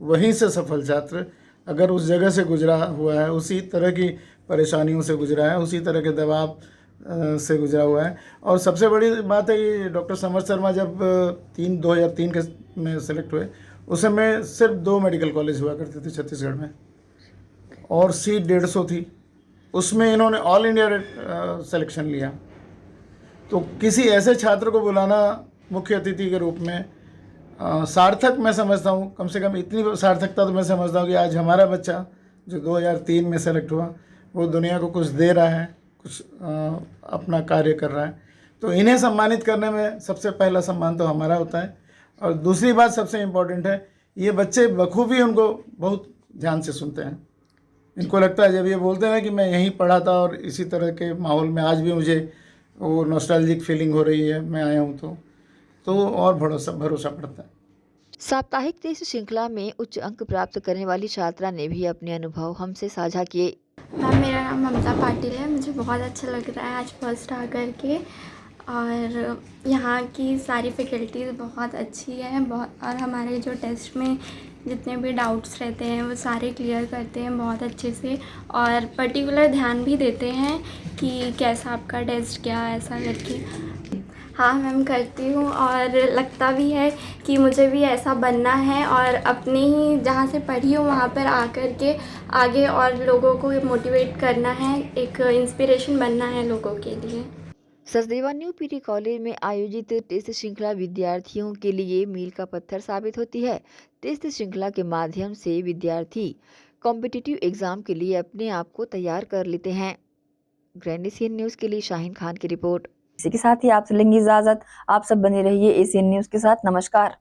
वहीं से सफल छात्र अगर उस जगह से गुजरा हुआ है, उसी तरह की परेशानियों से गुजरा है, उसी तरह के दबाव से गुजरा हुआ है। और सबसे बड़ी बात है कि डॉक्टर समर्थ शर्मा जब 2003 के में सेलेक्ट हुए, उस समय सिर्फ 2 मेडिकल कॉलेज हुआ करते थे छत्तीसगढ़ में और सीट 150 थी। उसमें इन्होंने ऑल इंडिया सिलेक्शन लिया। तो किसी ऐसे छात्र को बुलाना मुख्य अतिथि के रूप में सार्थक मैं समझता हूँ। कम से कम इतनी सार्थकता तो मैं समझता हूँ कि आज हमारा बच्चा जो 2003 में सेलेक्ट हुआ, वो दुनिया को कुछ दे रहा है, कुछ अपना कार्य कर रहा है। तो इन्हें सम्मानित करने में सबसे पहला सम्मान तो हमारा होता है। और दूसरी बात सबसे इम्पोर्टेंट है, ये बच्चे बखूबी उनको बहुत ध्यान से सुनते हैं। इनको लगता है, जब ये बोलते हैं कि मैं यहीं पढ़ा था और इसी तरह के माहौल में आज भी मुझे वो नॉस्टैल्जिक फीलिंग हो रही है, मैं आया हूँ, तो और भरोसा पड़ता है। साप्ताहिक टेस्ट श्रृंखला में उच्च अंक प्राप्त करने वाली छात्रा ने भी अपने अनुभव हमसे साझा किए। मैम, मेरा नाम ममता पाटिल है। मुझे बहुत अच्छा लग रहा है आज फर्स्ट आकर के, और यहाँ की सारी फैकल्टीज़ बहुत अच्छी है। और हमारे जो टेस्ट में जितने भी डाउट्स रहते हैं वो सारे क्लियर करते हैं बहुत अच्छे से, और पर्टिकुलर ध्यान भी देते हैं कि कैसा आपका टेस्ट क्या ऐसा करके। हाँ मैम, करती हूँ और लगता भी है कि मुझे भी ऐसा बनना है और अपने ही जहाँ से पढ़ी हूँ वहाँ पर आकर के आगे और लोगों को मोटिवेट करना है, एक इंस्पिरेशन बनना है लोगों के लिए। सचदेवा न्यू पीटी कॉलेज में आयोजित टेस्ट श्रृंखला विद्यार्थियों के लिए मील का पत्थर साबित होती है। टेस्ट श्रृंखला के माध्यम से विद्यार्थी कॉम्पिटिटिव एग्जाम के लिए अपने आप को तैयार कर लेते हैं। ग्रैंड एशियन न्यूज़ के लिए शाहीन खान की रिपोर्ट। इसी के साथ ही आपसे लेंगे इजाजत। आप सब बने रहिए एशियन न्यूज़ के साथ। नमस्कार।